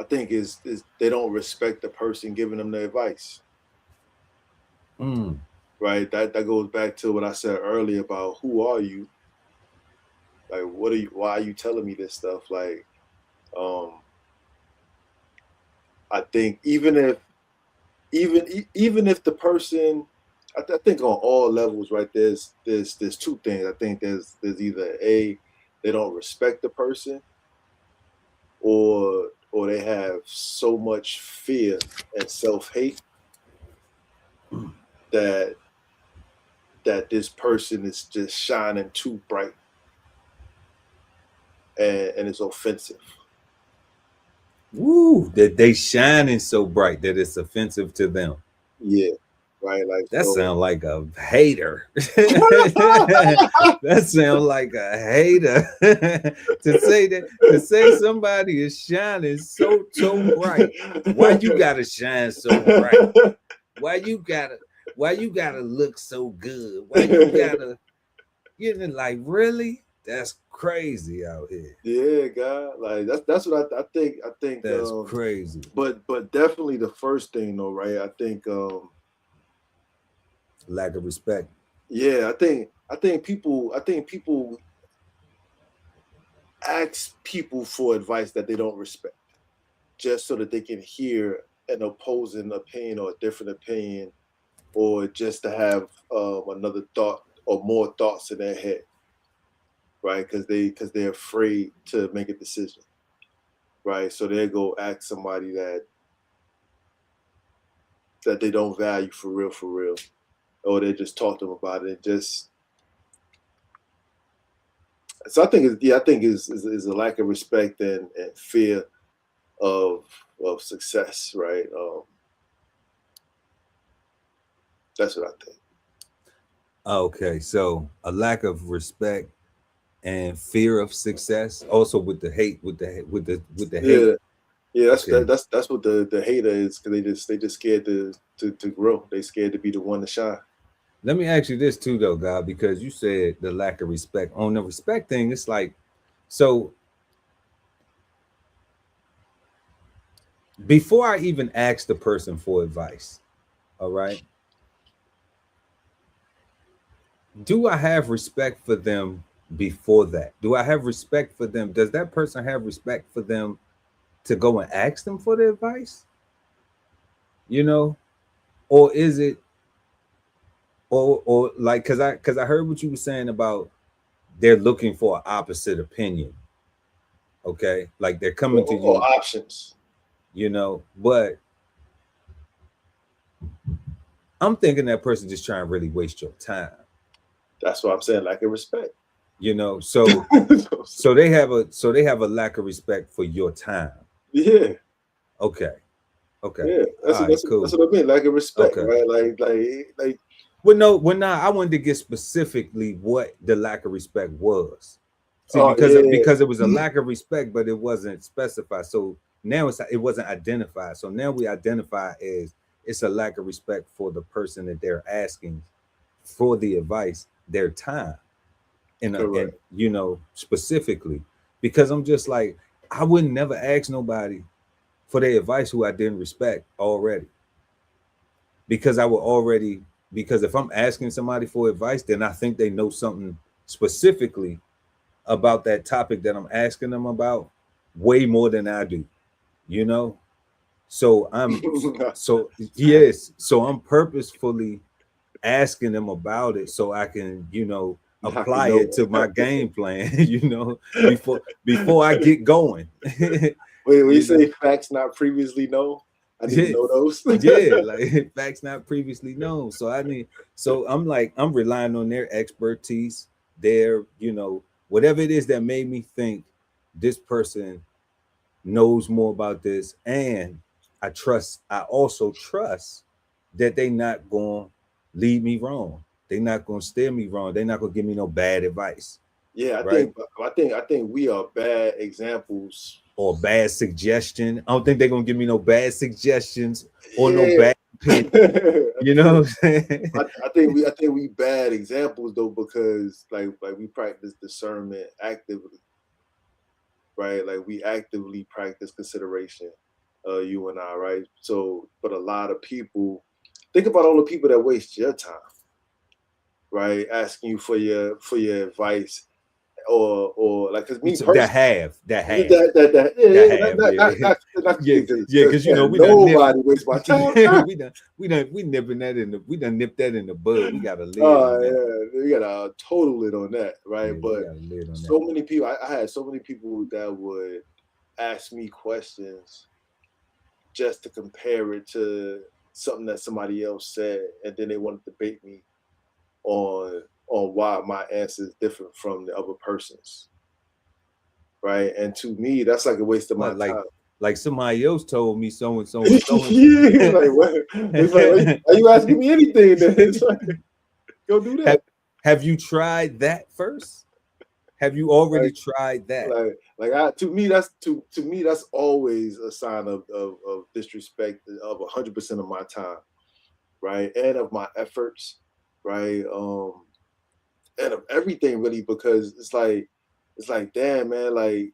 I think is they don't respect the person giving them the advice. Mm. Right? That goes back to what I said earlier about who are you? Like what are you, why are you telling me this stuff? Like I think even if the person, I think on all levels, right? There's two things. I think there's either they don't respect the person, or they have so much fear and self-hate that this person is just shining too bright, and it's offensive. Woo! That they shining so bright that it's offensive to them. Yeah, right. Like That so. sounds like a hater. That sounds like a hater. To say somebody is shining so bright. Why you gotta shine so bright? Why you gotta look so good? Why you gotta like really? That's crazy out here. Yeah, God, like that's what I think. I think, That's crazy. but definitely the first thing though, right? I think, Lack of respect. yeah, I think people ask people for advice that they don't respect, just so that they can hear an opposing opinion or a different opinion, or just to have another thought or more thoughts in their head, right? Because they're afraid to make a decision, right? So they go ask somebody that they don't value for real, or they just talk to them about it. And just so I think is a lack of respect and fear of success, right? That's what I think. Okay, so a lack of respect and fear of success, also with the hate, with the hate. Yeah, yeah. Okay, That's what the hater is, because they just scared to grow. They scared to be the one to shine. let me ask you this too, though, God, because you said the lack of respect. On the respect thing, it's like, so before I even ask the person for advice, all right, do I have respect for them before that? Do I have respect for them? Does that person have respect for them to go and ask them for the advice? You know, or is it, or like, because I heard what you were saying about they're looking for an opposite opinion. Okay, like they're coming to or you, options. but I'm thinking that person just trying to really waste your time. That's what I'm saying, lack of respect. So so they have a lack of respect for your time. Yeah. Okay. Yeah, All right, cool. that's what I mean, lack of respect, Okay. right? Like. Well, no, I wanted to get specifically what the lack of respect was. See, Oh because it was a lack of respect, but it wasn't specified. So now it wasn't identified. So now we identify as it's a lack of respect for the person that they're asking for the advice, their time, and specifically, because I'm just like, I would never ask nobody for their advice who I didn't respect already. Because if I'm asking somebody for advice, then I think they know something specifically about that topic that I'm asking them about way more than I do, So I'm purposefully asking them about it so I can, apply it to my game plan, before I get going. Wait, when you say facts not previously known, I need to know those. Yeah, like facts not previously known. So I'm relying on their expertise, their, whatever it is that made me think this person knows more about this. And I also trust that they not going to lead me wrong. They're not going to steer me wrong. They're not going to give me no bad advice. Yeah, I think we are bad examples or bad suggestion. I don't think they're gonna give me no bad suggestions or no bad opinion. I think we bad examples though, because like we practice discernment actively, right? Like we actively practice consideration, you and I, right? So, but a lot of people, think about all the people that waste your time, right? Asking you for your advice. Or like, because me personally, because nobody wastes my time. we nipping that in the, we done nipped that in the bud. We got a lid on that. Yeah, we got a total lid on that, right? Yeah, but so many people, I had so many people that would ask me questions just to compare it to something that somebody else said, and then they want to debate me on why my answer is different from the other person's, right? And to me, that's like a waste of my time. Like somebody else told me so and so. Yeah, like what? It's like, are you asking me anything? Then it's like, go do that. Have you tried that first? Have you already tried that? To me, that's always a sign of disrespect of 100% of my time, right, and of my efforts, right. And of everything really, because it's like damn, man, like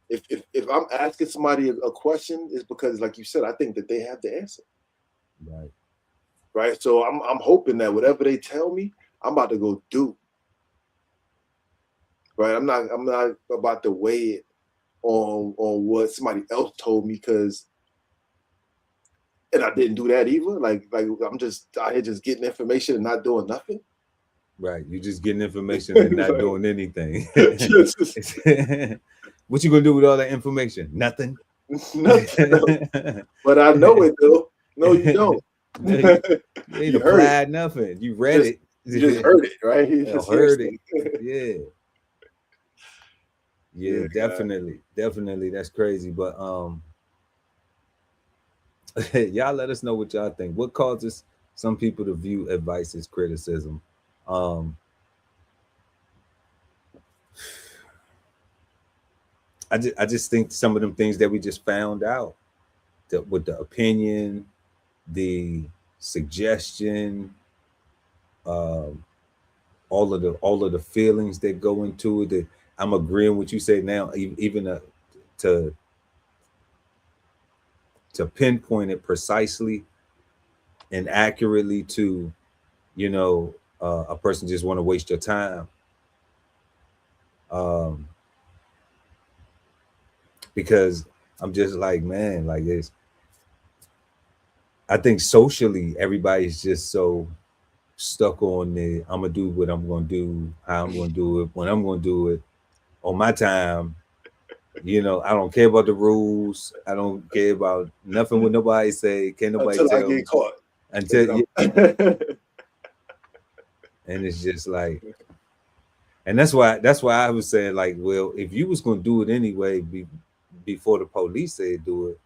if I'm asking somebody a question, it's because, like you said, I think that they have the answer, right. So I'm hoping that whatever they tell me, I'm about to go do, right. I'm not about to weigh it on what somebody else told me, and I didn't do that either. Like I'm just out here just getting information and not doing nothing. Right, you're just getting information and not doing anything. What you gonna do with all that information? Nothing. Nothing. No. But I know it though. No, you don't. You ain't applied nothing. You read it. You just heard it, right? You just heard it. Yeah, definitely. That's crazy. But y'all let us know what y'all think. What causes some people to view advice as criticism? I just think some of them things that we just found out, with the opinion, the suggestion, all of the feelings that go into it. That I'm agreeing with you say now, even to pinpoint it precisely and accurately to, a person just want to waste your time. Because I'm just like, man, like it's. I think socially, everybody's just so stuck on the I'm gonna do what I'm gonna do, how I'm gonna do it, when I'm gonna do it, on my time. You know, I don't care about the rules. I don't care about nothing what nobody say. Can't nobody until I tell me get caught. until. And it's just like, and that's why I was saying like, well, if you was gonna do it anyway, before the police said do it,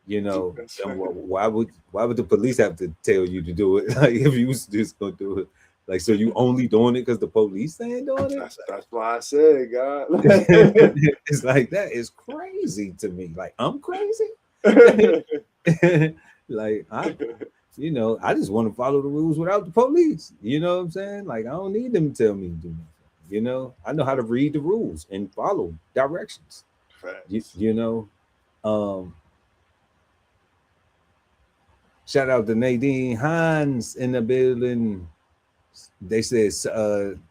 you know, then why would the police have to tell you to do it? Like if you was just gonna do it, like so you only doing it because the police saying doing it? That's why I said, God. It's like that is crazy to me. Like I'm crazy. Like I, you know, I just want to follow the rules without the police. You know what I'm saying? Like I don't need them to tell me to do nothing. You know, I know how to read the rules and follow directions. You know, shout out to Nadine Hines in the building. They said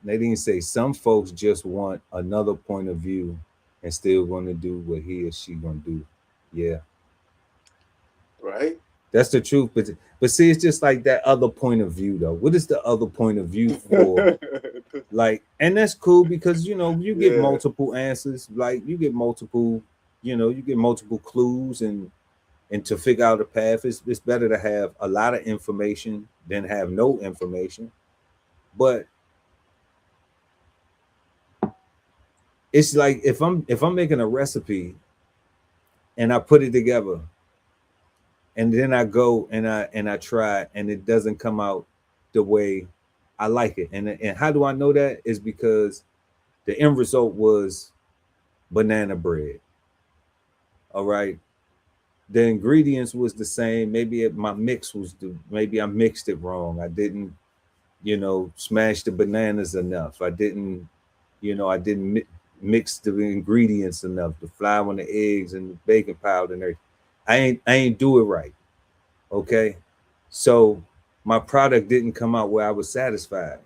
Nadine say some folks just want another point of view and still going to do what he or she going to do. Yeah, right. That's the truth. But see, it's just like that other point of view though. What is the other point of view for? Like, and that's cool because you know you get multiple answers. Like you get multiple, you know, you get multiple clues and to figure out a path. It's better to have a lot of information than have no information. But it's like if I'm making a recipe and I put it together and then I go and I try and it doesn't come out the way I like it. And how do I know that? Is because the end result was banana bread. All right. The ingredients was the same. Maybe my mix was maybe I mixed it wrong. I didn't, you know, smash the bananas enough. I didn't, you know, I didn't mix the ingredients enough, the flour and the eggs and the baking powder and everything. I ain't do it right. Okay. So my product didn't come out where I was satisfied.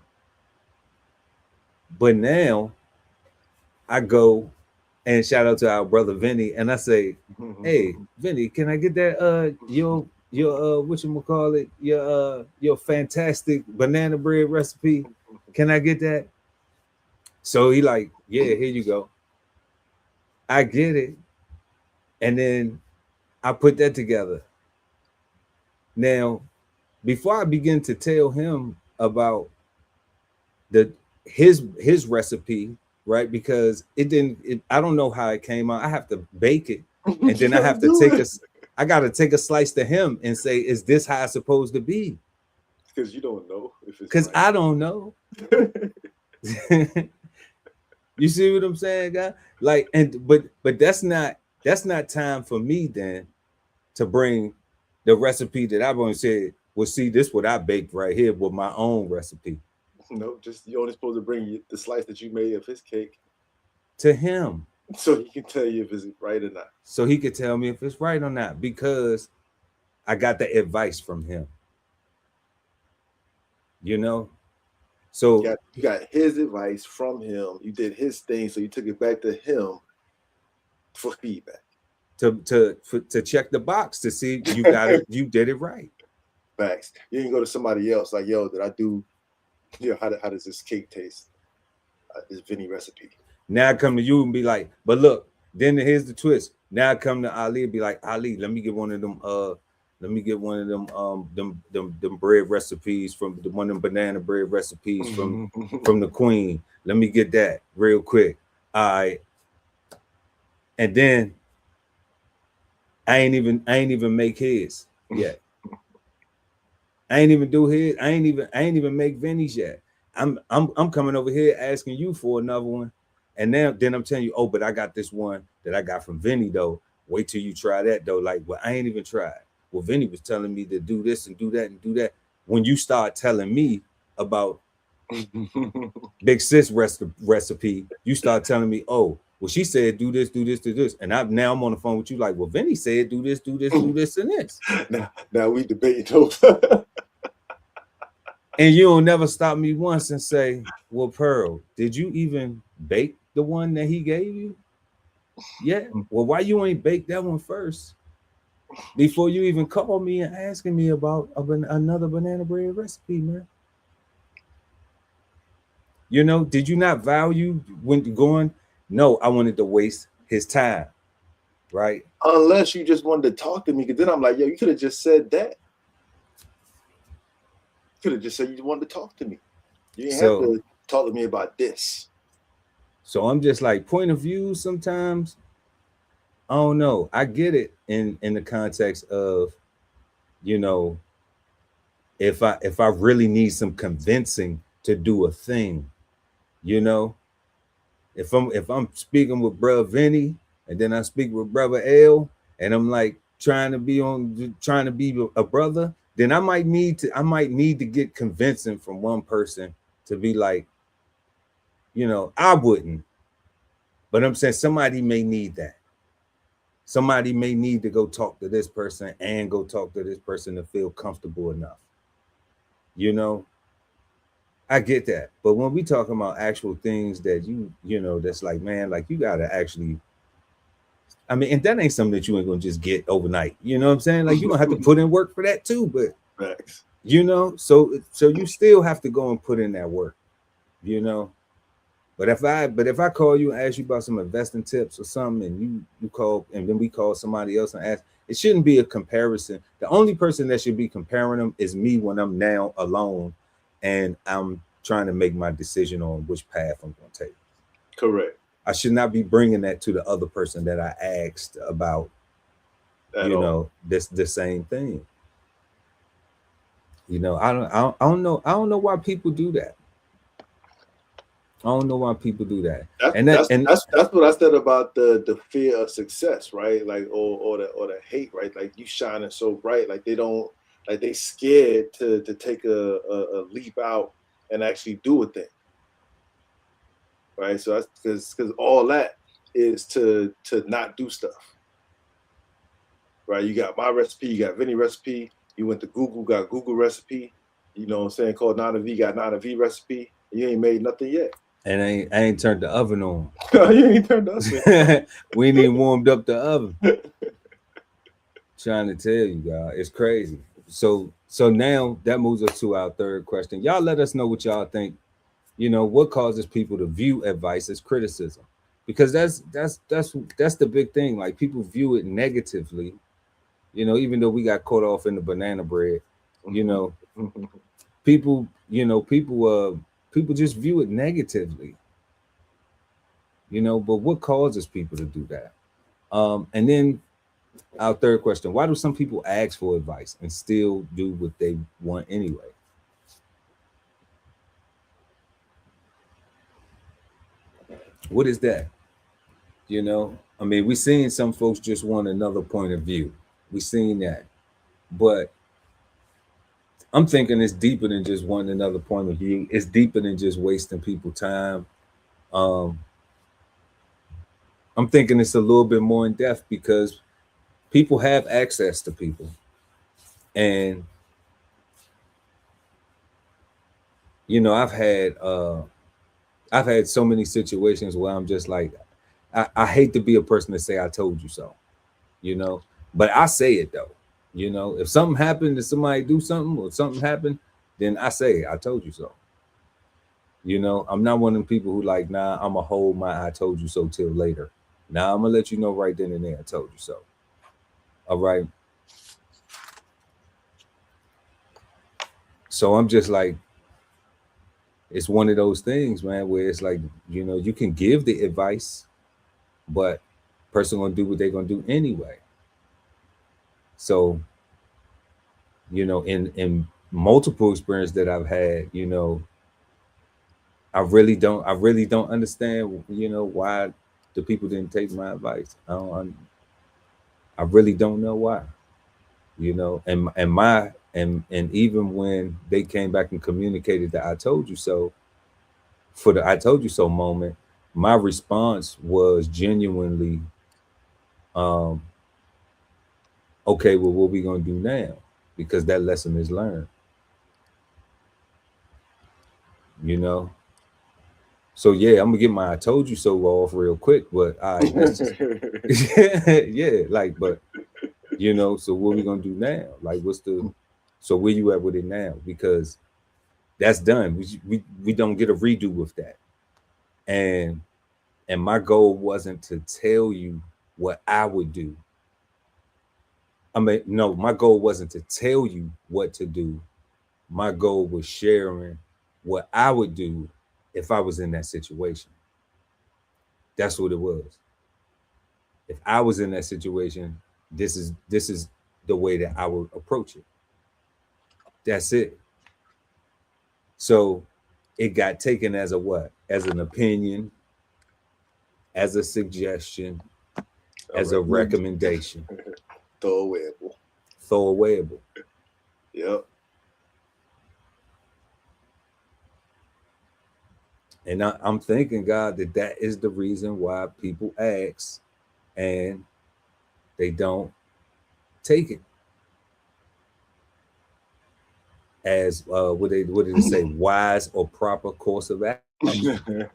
But now I go and shout out to our brother Vinny and I say, hey, Vinny, can I get that your whatchamacallit, your fantastic banana bread recipe? Can I get that? So he like, yeah, here you go. I get it. And then I put that together. Now, before I begin to tell him about his recipe, right? Because I don't know how it came out. I have to bake it. And then I have to I gotta take a slice to him and say, is this how it's supposed to be? Because you don't know if it's because right. I don't know. You see what I'm saying, guy? Like, but that's not time for me then to bring the recipe that I've only said, well, see, this what I baked right here with my own recipe. No, just you're only supposed to bring the slice that you made of his cake to him. So he can tell you if it's right or not. So he could tell me if it's right or not, because I got the advice from him. You know? So you got his advice from him. You did his thing, so you took it back to him for feedback. To check the box to see you got it, you did it right. Facts. You can go to somebody else like, yo, did I do, you know, how does this cake taste? This Vinny recipe. Now I come to you and be like, but look, then here's the twist. Now I come to Ali and be like, Ali, let me get one of them them bread recipes from one of them banana bread recipes from the Queen. Let me get that real quick. All right. And then I ain't even make his yet. I ain't even do his. I ain't even make Vinny's yet. I'm coming over here asking you for another one. And then I'm telling you, oh, but I got this one that I got from Vinny though. Wait till you try that though. Like, well, I ain't even tried. Well, Vinny was telling me to do this and do that and do that. When you start telling me about Big Sis recipe, you start telling me, oh, well, she said do this, do this, do this. And now I'm on the phone with you like, well, Vinny said do this, do this, do this, and this. Now we debate those. And you don't never stop me once and say, well, Pearl, did you even baked the one that he gave you? Yeah. Well, why you ain't baked that one first before you even call me and asking me about another banana bread recipe, man? You know, did you not value when you're going? No, I wanted to waste his time, right? Unless you just wanted to talk to me, because then I'm like, yo, you could have just said that. Could have just said you wanted to talk to me. You didn't have to talk to me about this. So I'm just like, point of view sometimes, I don't know. I get it in the context of, you know, if I really need some convincing to do a thing, you know, if I'm speaking with Bruh Vinny and then I speak with Brother L and I'm like trying to be a brother, then I might need to get convincing from one person to be like, you know, I wouldn't, but I'm saying somebody may need that. Somebody may need to go talk to this person and go talk to this person to feel comfortable enough. You know, I get that. But when we talking about actual things that you know, that's like, man, like you gotta actually, I mean, and that ain't something that you ain't gonna just get overnight. You know what I'm saying? Like you're gonna have to put in work for that too. But Facts. you know, so you still have to go and put in that work, you know. But if I call you and ask you about some investing tips or something, and you call, and then we call somebody else and ask, it shouldn't be a comparison. The only person that should be comparing them is me when I'm now alone and I'm trying to make my decision on which path I'm going to take. Correct. I should not be bringing that to the other person that I asked about, know, the same thing. You know, I don't know why people do that. I don't know why people do that. That's what I said about the fear of success, right? Like or the hate, right? Like you shining so bright, like they scared to take a leap out and actually do a thing, right? So that's because all that is to not do stuff, right? You got my recipe, you got Vinny recipe. You went to Google, got Google recipe. You know what I'm saying? Called Nana V, got Nana V recipe. You ain't made nothing yet. And I ain't turned the oven on. You ain't turned the oven. We ain't even warmed up the oven. Trying to tell you guys, it's crazy. So now that moves us to our third question. Y'all let us know what y'all think. You know, what causes people to view advice as criticism? Because that's the big thing. Like people view it negatively. You know, even though we got caught off in the banana bread, you know, people just view it negatively, you know. But what causes people to do that? And then our third question: why do some people ask for advice and still do what they want anyway? What is that? You know, I mean, we seen some folks just want another point of view. We seen that, but I'm thinking it's deeper than just wanting another point of view. It's deeper than just wasting people's time. I'm thinking it's a little bit more in depth because people have access to people. And, you know, I've had so many situations where I'm just like, I hate to be a person to say, I told you so, you know, but I say it though. You know, if something happened, if somebody do something or something happened, then I say, I told you so. You know, I'm not one of them people who like, nah, I'm going to hold my I told you so till later. Now I'm going to let you know right then and there, I told you so. All right. So I'm just like, it's one of those things, man, where it's like, you know, you can give the advice, but person going to do what they're going to do anyway. So, you know, in multiple experience that I've had, you know, I really don't understand, you know, why the people didn't take my advice. I really don't know why, you know, and even when they came back and communicated that I told you so, for the I told you so moment, my response was genuinely, okay, well, what we gonna do now? Because that lesson is learned. You know, So yeah, I'm gonna get my "I told you so" off real quick, but all right, let's just yeah, like, but you know, so what we gonna do now? Like, what's the so where you at with it now? Because that's done. We don't get a redo with that. And my goal wasn't to tell you what I would do. I mean, no, my goal wasn't to tell you what to do. My goal was sharing what I would do if I was in that situation. That's what it was. If I was in that situation, this is the way that I would approach it. That's it. So it got taken as a what? As an opinion, as a suggestion, as a recommendation. Throwawayable. Throwawayable. Yep. And I'm thanking God that is the reason why people ask and they don't take it as what did it say, wise or proper course of action.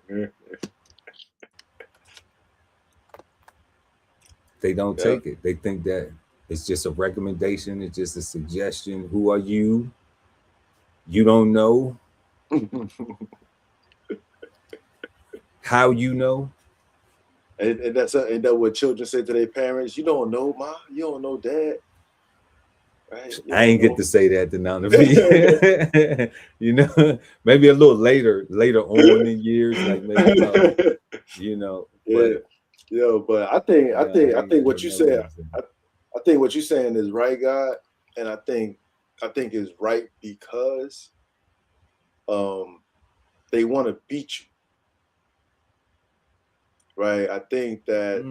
They don't take it. They think that it's just a recommendation, it's just a suggestion. Who are you? You don't know. How you know? And that's what children say to their parents. You don't know, ma. You don't know, dad. Right? I ain't get to say that to none of you. You know, maybe a little later on in years, like maybe you know. Yeah, but I think what you said. I think what you're saying is right, God, and I think is right because they want to beat you. Right. I think that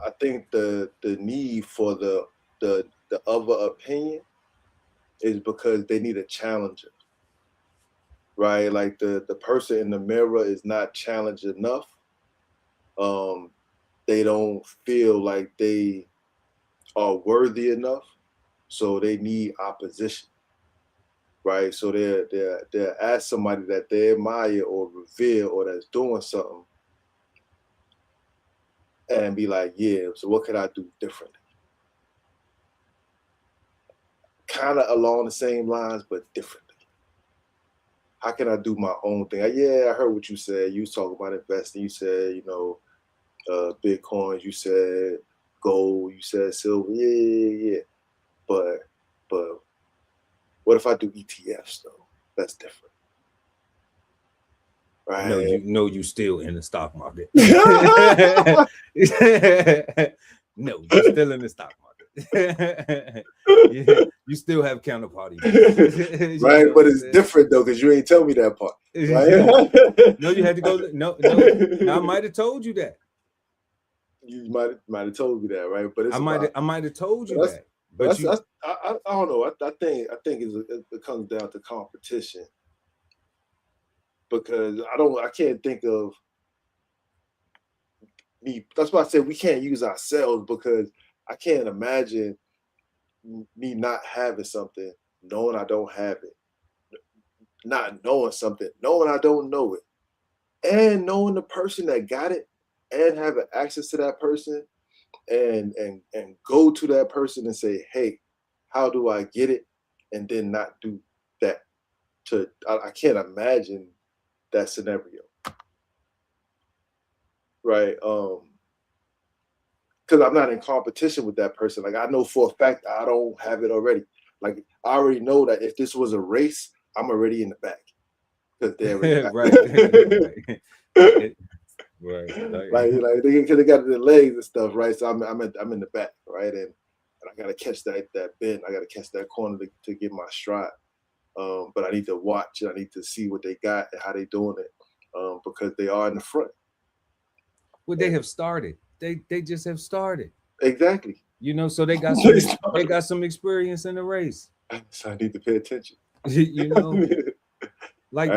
I think the need for the other opinion is because they need a challenger. Right. Like the person in the mirror is not challenged enough. They don't feel like they are worthy enough. So they need opposition. Right. So they're ask somebody that they admire or revere or that's doing something. And be like, yeah, so what could I do differently? Kind of along the same lines, but differently. How can I do my own thing? Yeah, I heard what you said. You was talking about investing. You said, you know, Bitcoins. You said gold. You said silver. Yeah. But what if I do ETFs though? That's different. Right? No, you still in the stock market. No, you're still in the stock market. You still have counterparty. Right, but it's different though, because you ain't tell me that part. Right? No, you had to go. No, I might have told you that. You might have told me that, right? But it's I might have told you that. But I don't know. I think it comes down to competition. Because I can't think of me. That's why I said we can't use ourselves, because I can't imagine me not having something, knowing I don't have it, not knowing something, knowing I don't know it, and knowing the person that got it and having access to that person and go to that person and say, hey, how do I get it? And then not do that. I can't imagine that scenario, right? Because I'm not in competition with that person. Like, I know for a fact I don't have it already. Like, I already know that if this was a race, I'm already in the back because they're right. Like they got the legs and stuff, right? So I'm in the back, right? And I gotta catch that bend. I gotta catch that corner to get my stride. But I need to watch and I need to see what they got and how they doing it, because they are in the front. Well, they have started. They just have started. Exactly. You know, so they got some experience in the race. So I need to pay attention. You know, like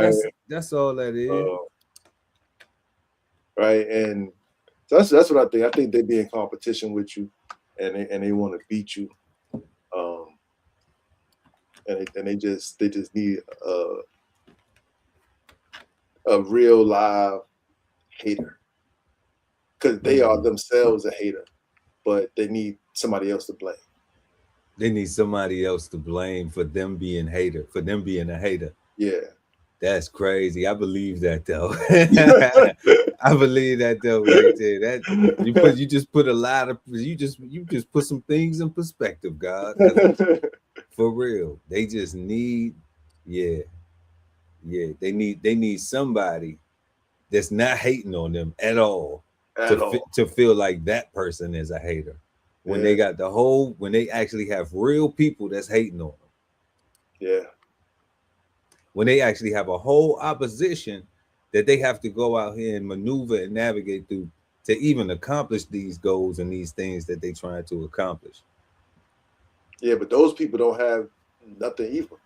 that's all that is. Right, and so that's what I think. I think they be in competition with you, and they want to beat you. And they just need a real live hater, because they are themselves a hater, but they need somebody else to blame. They need somebody else to blame for them being a hater. Yeah. That's crazy. I believe that though. I believe that though, right there. That you just put a lot of you just put some things in perspective, God. For real, they just need, yeah. They need somebody that's not hating on them at all to feel like that person is a hater. When they got when they actually have real people that's hating on them. Yeah. When they actually have a whole opposition that they have to go out here and maneuver and navigate through to even accomplish these goals and these things that they trying to accomplish. Yeah, but those people don't have nothing either,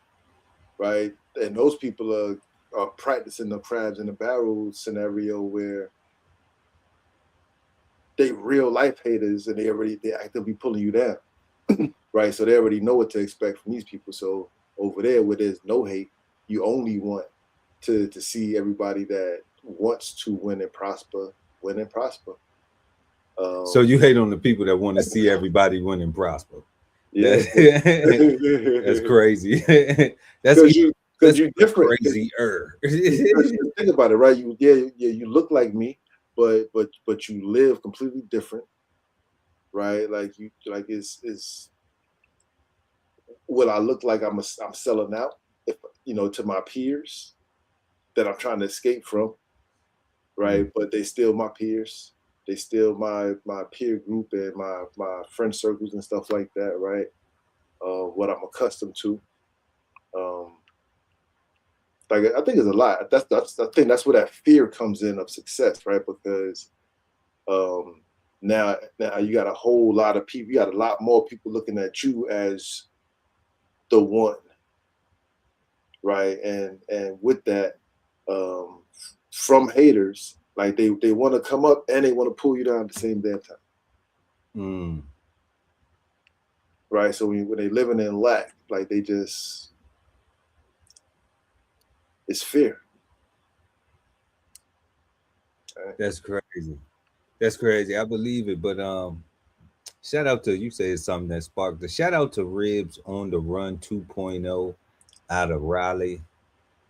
right? And those people are practicing the crabs in the barrel scenario where they real life haters and they actively pulling you down, right? So they already know what to expect from these people. So over there where there's no hate, you only want to see everybody that wants to win and prosper. So you hate on the people that want to see everybody win and prosper. Yeah, that's crazy. Because you're different. Crazier. Think about it, right? You look like me, but you live completely different, right? Like it's what I look like. I'm selling out, if to my peers that I'm trying to escape from, right? But they still my peers. They still my peer group and my friend circles and stuff like that, right? What I'm accustomed to. Like I think it's a lot. I think that's where that fear comes in of success, right? Because now you got a whole lot of people. You got a lot more people looking at you as the one, right? And with that, from haters, like they want to come up and they want to pull you down at the same damn time. Right. So when they living in lack, like they just, it's fear. Right. That's crazy. I believe it. But shout out to, you say it's something that sparked the shout out to Ribs on the Run 2.0 out of Raleigh,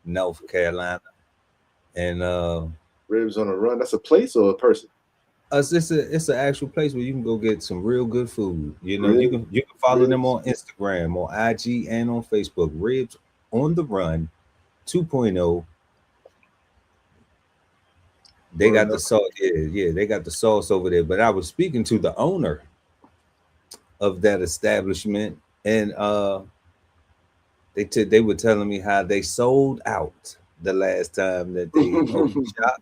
North Carolina. And Ribs on the Run, that's a place or a person? It's an actual place where you can go get some real good food. You know, really? you can follow them on Instagram, on IG, and on Facebook. Ribs on the Run 2.0. They got the sauce. Yeah, they got the sauce over there. But I was speaking to the owner of that establishment, and they were telling me how they sold out the last time that they opened shop.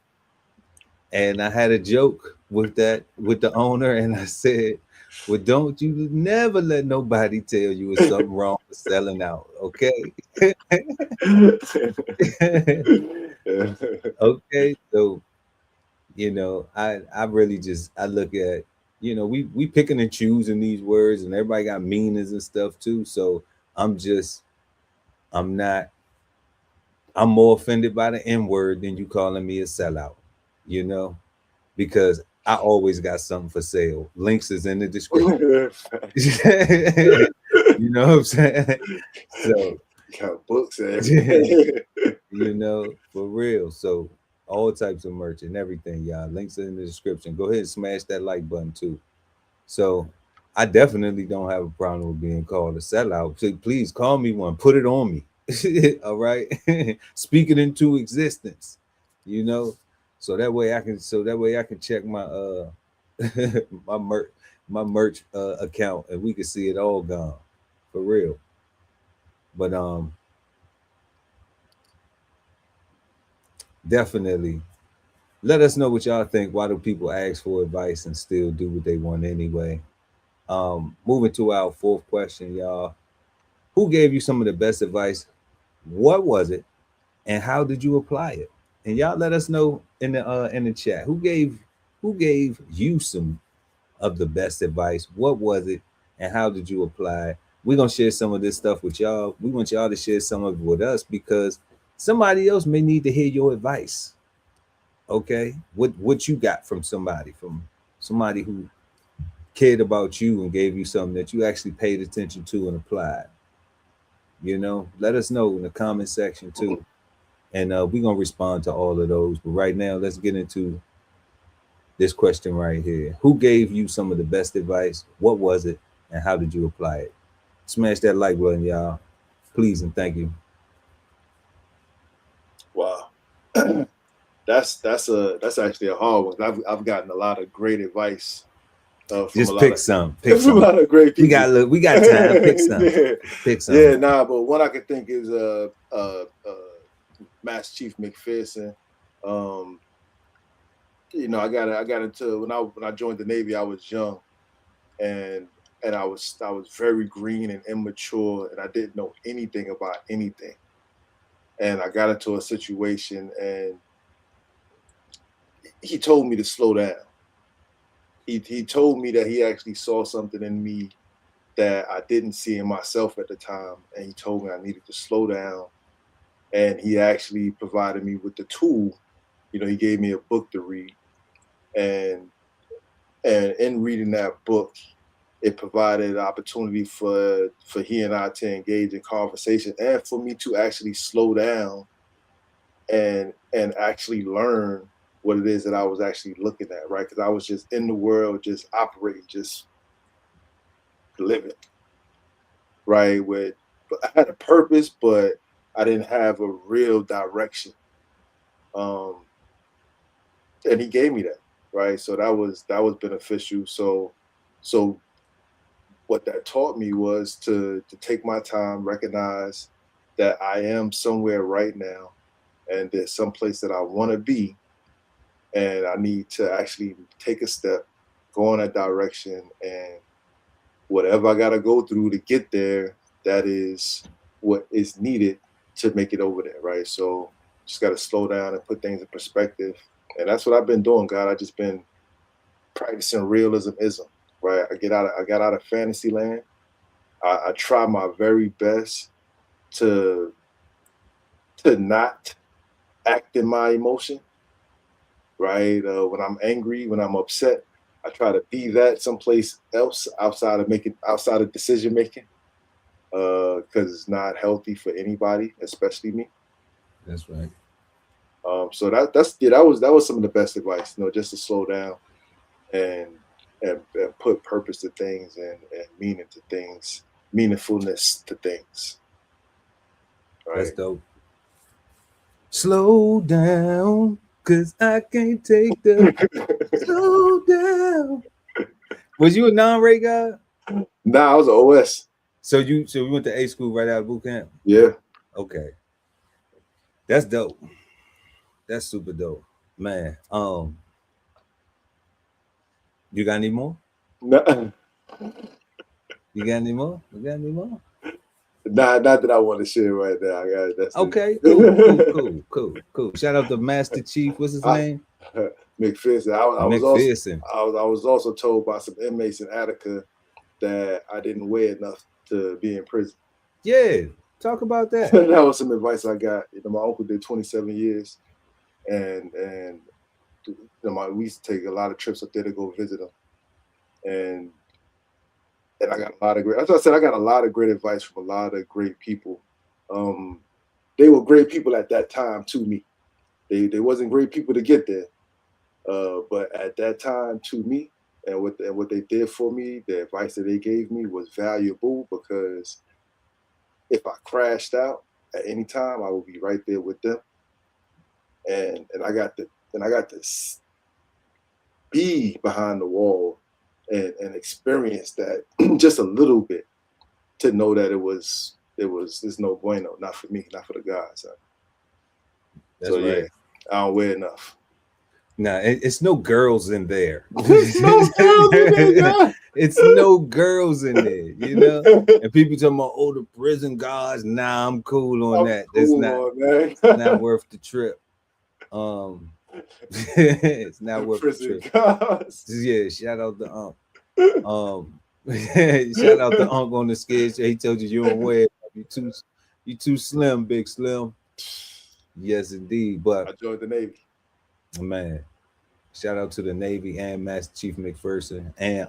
And I had a joke with the owner, and I said, well, don't you never let nobody tell you it's something wrong with selling out, okay? Okay, so I really just I look at, we picking and choosing these words, and everybody got meanings and stuff too. So I'm more offended by the N word than you calling me a sellout, because I always got something for sale. Links is in the description. You know what I'm saying? So got books, for real. So all types of merch and everything, y'all. Links are in the description. Go ahead and smash that like button too. So I definitely don't have a problem with being called a sellout. So please call me one. Put it on me. All right. Speak it into existence. So that way I can check my my merch account, and we can see it all gone for real. But definitely let us know what y'all think. Why do people ask for advice and still do what they want anyway? Moving to our fourth question, y'all. Who gave you some of the best advice? What was it? And how did you apply it? And y'all let us know in the chat. Who gave you some of the best advice? What was it? And how did you apply it? We're gonna share some of this stuff with y'all. We want y'all to share some of it with us, because somebody else may need to hear your advice. Okay, what you got from somebody who cared about you and gave you something that you actually paid attention to and applied. You know, let us know in the comment section too, and we're gonna respond to all of those. But right now, let's get into this question right here. Who gave you some of the best advice? What was it, and how did you apply it? Smash that like button, y'all. Please and thank you. Wow. That's actually a hard one. I've gotten a lot of great advice from Just a lot pick of, some. Pick from a lot of great people. We got time. Pick some. Yeah. Pick some. Yeah, nah, but one I could think is Master Chief McPherson. You know, I got into when I joined the Navy, I was young, and I was very green and immature, and I didn't know anything about anything. And I got into a situation, and he told me to slow down. He told me that he actually saw something in me that I didn't see in myself at the time, and he told me I needed to slow down. And he actually provided me with the tool. You know, he gave me a book to read, and in reading that book, it provided an opportunity for he and I to engage in conversation, and for me to actually slow down and actually learn what it is that I was actually looking at, right? Because I was just in the world, just operating, just living, right? I had a purpose, but I didn't have a real direction. And he gave me that, right? So that was beneficial. So what that taught me was to take my time, recognize that I am somewhere right now, and there's some place that I want to be, and I need to actually take a step, go in that direction, and whatever I got to go through to get there, that is what is needed to make it over there, right? So just got to slow down and put things in perspective, and that's what I've been doing, God. I just been practicing realism-ism, right? I got out of fantasy land. I try my very best to not act in my emotion, right? When I'm angry, when I'm upset, I try to be that someplace else outside of decision making, because it's not healthy for anybody, especially me. That's right. So that was some of the best advice, you know, just to slow down and put purpose to things and meaning to things, meaningfulness to things. Right? That's dope. Slow down, cause I can't take the slow down. Was you a non-Ray guy? Nah, I was an OS. So we went to A school right out of boot camp? Yeah. Okay. That's dope. That's super dope. Man. You got any more? Nah. You got any more? You got any more? Nah, not that I want to share right now. That's okay. Cool. Shout out to Master Chief. What's his name? McPherson. I was also told by some inmates in Attica that I didn't weigh enough to be in prison. Yeah, talk about that. That was some advice I got. You know, my uncle did 27 years, and you know, we used to take a lot of trips up there to go visit him, and I got a lot of great. As I said, I got a lot of great advice from a lot of great people. They were great people at that time to me. They wasn't great people to get there, but at that time to me, and what they did for me, the advice that they gave me was valuable, because if I crashed out at any time, I would be right there with them, and I got to be behind the wall and experience that just a little bit, to know that there's no bueno, not for me, not for the guys. That's right. Yeah, I don't wear enough. Nah, it's no girls in there. It's no girls in there. It's no girls in there, you know. And people talking about the prison guards. Nah, I'm cool on that. It's not worth the trip. It's not worth the trip. Guards. Yeah, shout out to Unc. Shout out to Unc on the sketch. He told you don't wear it. You too slim, Big Slim. Yes, indeed. But I joined the Navy. Man, shout out to the Navy and Master Chief McPherson. And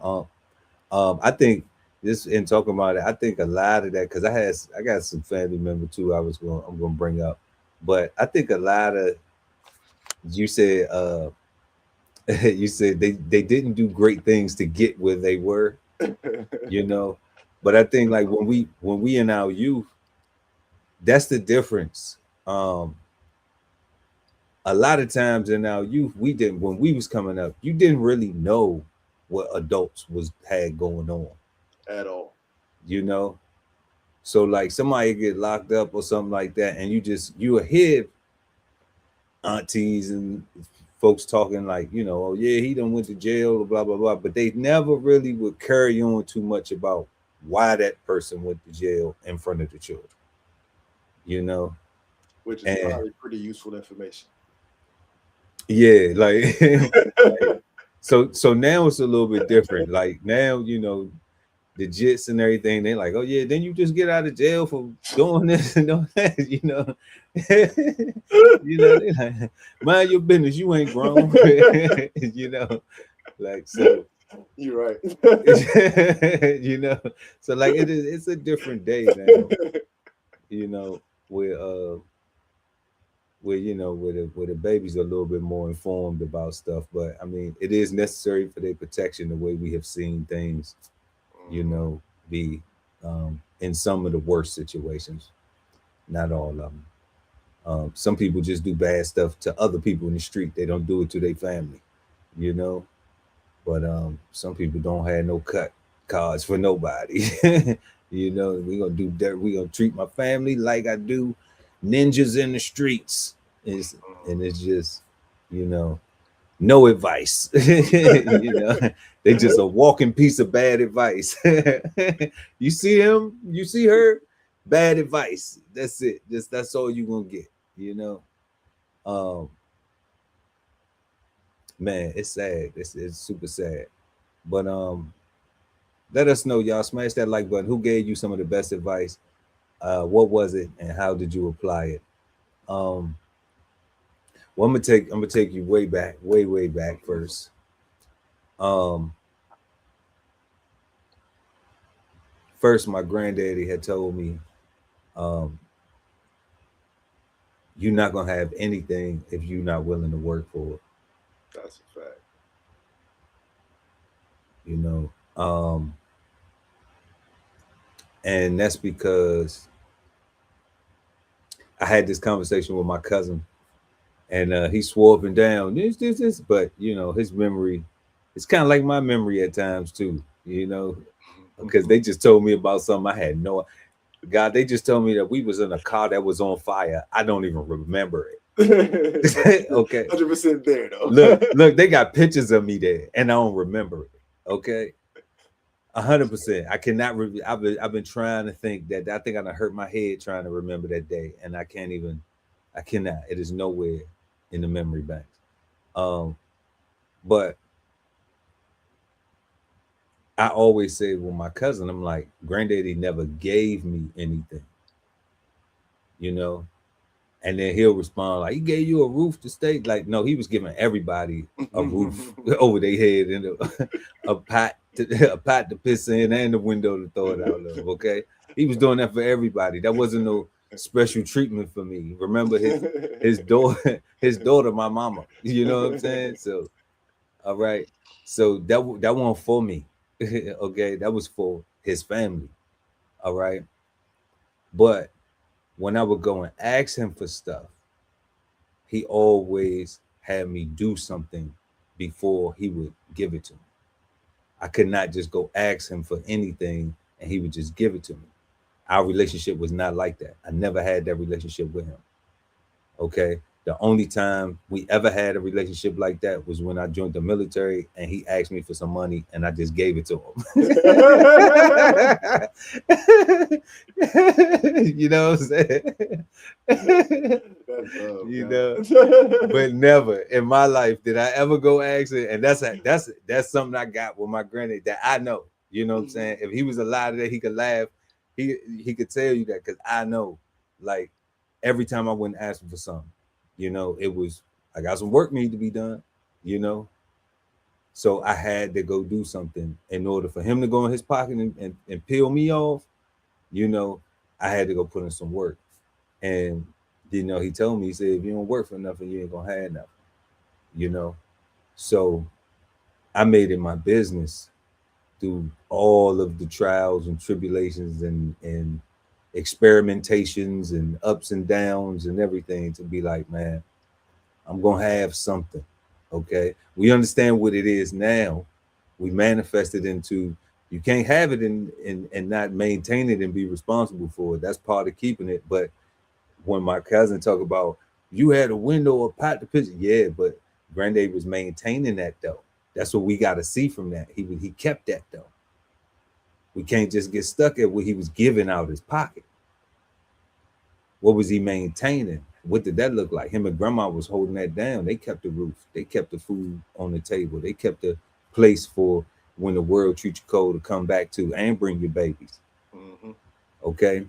I think this in talking about it, I think a lot of that because I got some family member too. I'm gonna bring up, but I think a lot of you said you said they didn't do great things to get where they were, you know. But I think like when we in our youth, that's the difference. Um, a lot of times in our youth, we didn't when we was coming up, you didn't really know what adults was had going on, At all. you know. So like somebody get locked up or something like that, and you will hear aunties and folks talking like, you know, oh yeah, he done went to jail, blah blah blah, but they never really would carry on too much about why that person went to jail in front of the children, you know. Which is And probably pretty useful information. yeah, like, like so now it's a little bit different. Like now, you know, the jits and everything, they like, oh yeah, then you just get out of jail for doing this and doing that, you know. You know, they like, mind your business, you ain't grown. You know, like so You're right. you know, so like it's a different day now, you know, where you know where the babies are a little bit more informed about stuff. But I mean, it is necessary for their protection the way we have seen things, you know, be in some of the worst situations. Not all of them. Some people just do bad stuff to other people in the street. They don't do it to their family, you know. But some people don't have no cut cards for nobody. You know, we gonna do that. We gonna treat my family like I do ninjas in the streets. And it's just, you know, no advice. You know, they just a walking piece of bad advice. You see him, you see her, bad advice. That's it. Just that's all you gonna get. You know, um, man, it's sad. It's super sad. But let us know, y'all. Smash that like button. Who gave you some of the best advice? What was it, and how did you apply it? Um, well, I'm gonna take you way back, way back first. Um, First, my granddaddy had told me, um, "You're not gonna have anything if you're not willing to work for it." That's a fact. You know, and that's because I had this conversation with my cousin, and he swore up and down this, but you know, his memory, it's kind of like my memory at times too. You know, because they just told me about something I had no. God, they just told me that we was in a car that was on fire. I don't even remember it. Okay. 100% there though. Look, they got pictures of me there, and I don't remember it. Okay. 100%. I cannot. I've been trying to think that. I think I done hurt my head trying to remember that day, and I can't even. I cannot. It is nowhere in the memory banks. Um, but I always say with my cousin, I'm like, granddaddy never gave me anything, you know. And then he'll respond like, he gave you a roof to stay. Like, no, he was giving everybody a roof over their head and a pot to piss in and the window to throw it out of. Okay, he was doing that for everybody. That wasn't no special treatment for me. Remember his daughter, my mama. You know what I'm saying? So, all right. So that wasn't for me. Okay, that was for his family. All right, but when I would go and ask him for stuff, he always had me do something before he would give it to me. I could not just go ask him for anything and he would just give it to me. Our relationship was not like that. I never had that relationship with him. Okay. The only time we ever had a relationship like that was when I joined the military and he asked me for some money and I just gave it to him. You know what I'm saying? You know, but never in my life did I ever go ask it. And that's something I got with my granddad that I know. You know what I'm saying? If he was alive today, he could laugh. He could tell you that because I know, like every time I went asking for something. You know, it was I got some work need to be done, you know. So I had to go do something in order for him to go in his pocket and peel me off, you know. I had to go put in some work. And you know, he told me, he said, if you don't work for nothing, you ain't gonna have nothing, you know. So I made it my business through all of the trials and tribulations and experimentations and ups and downs and everything to be like, man, I'm gonna have something. Okay. We understand what it is now. We manifest it into, you can't have it and not maintain it and be responsible for it. That's part of keeping it. But when my cousin talk about you had a window or pot to pitch, yeah, but Granddaddy was maintaining that though. That's what we got to see from that. He kept that though. We can't just get stuck at what he was giving out his pocket. What was he maintaining? What did that look like? Him and grandma was holding that down. They kept the roof. They kept the food on the table. They kept the place for when the world treats you cold to come back to and bring your babies. Mm-hmm. Okay.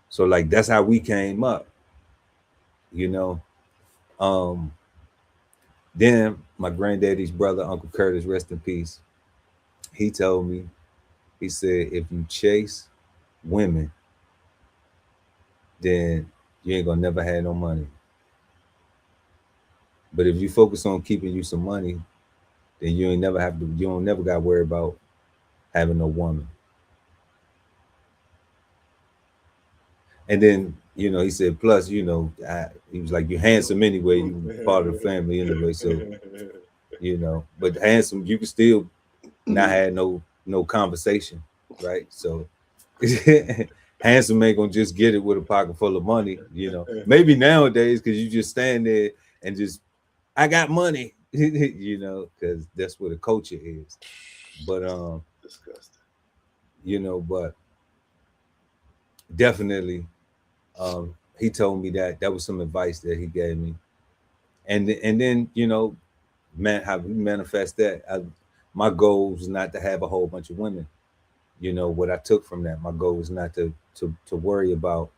So like that's how we came up, you know. Then my granddaddy's brother, Uncle Curtis, rest in peace. He told me, he said, if you chase women, then you ain't gonna never have no money. But if you focus on keeping you some money, then you ain't never have to. You don't never got to worry about having no woman. And then you know he said, plus you know he was like, you're handsome anyway. You part of the family anyway, so you know. But handsome, you can still not have no conversation, right? So handsome ain't gonna just get it with a pocket full of money, you know. Maybe nowadays because you just stand there and just I got money, you know, because that's what the culture is. But Disgusting. you know, but definitely, he told me that was some advice that he gave me, and then you know, man, how we manifest that. My goal was not to have a whole bunch of women. You know what I took from that. My goal was not to worry about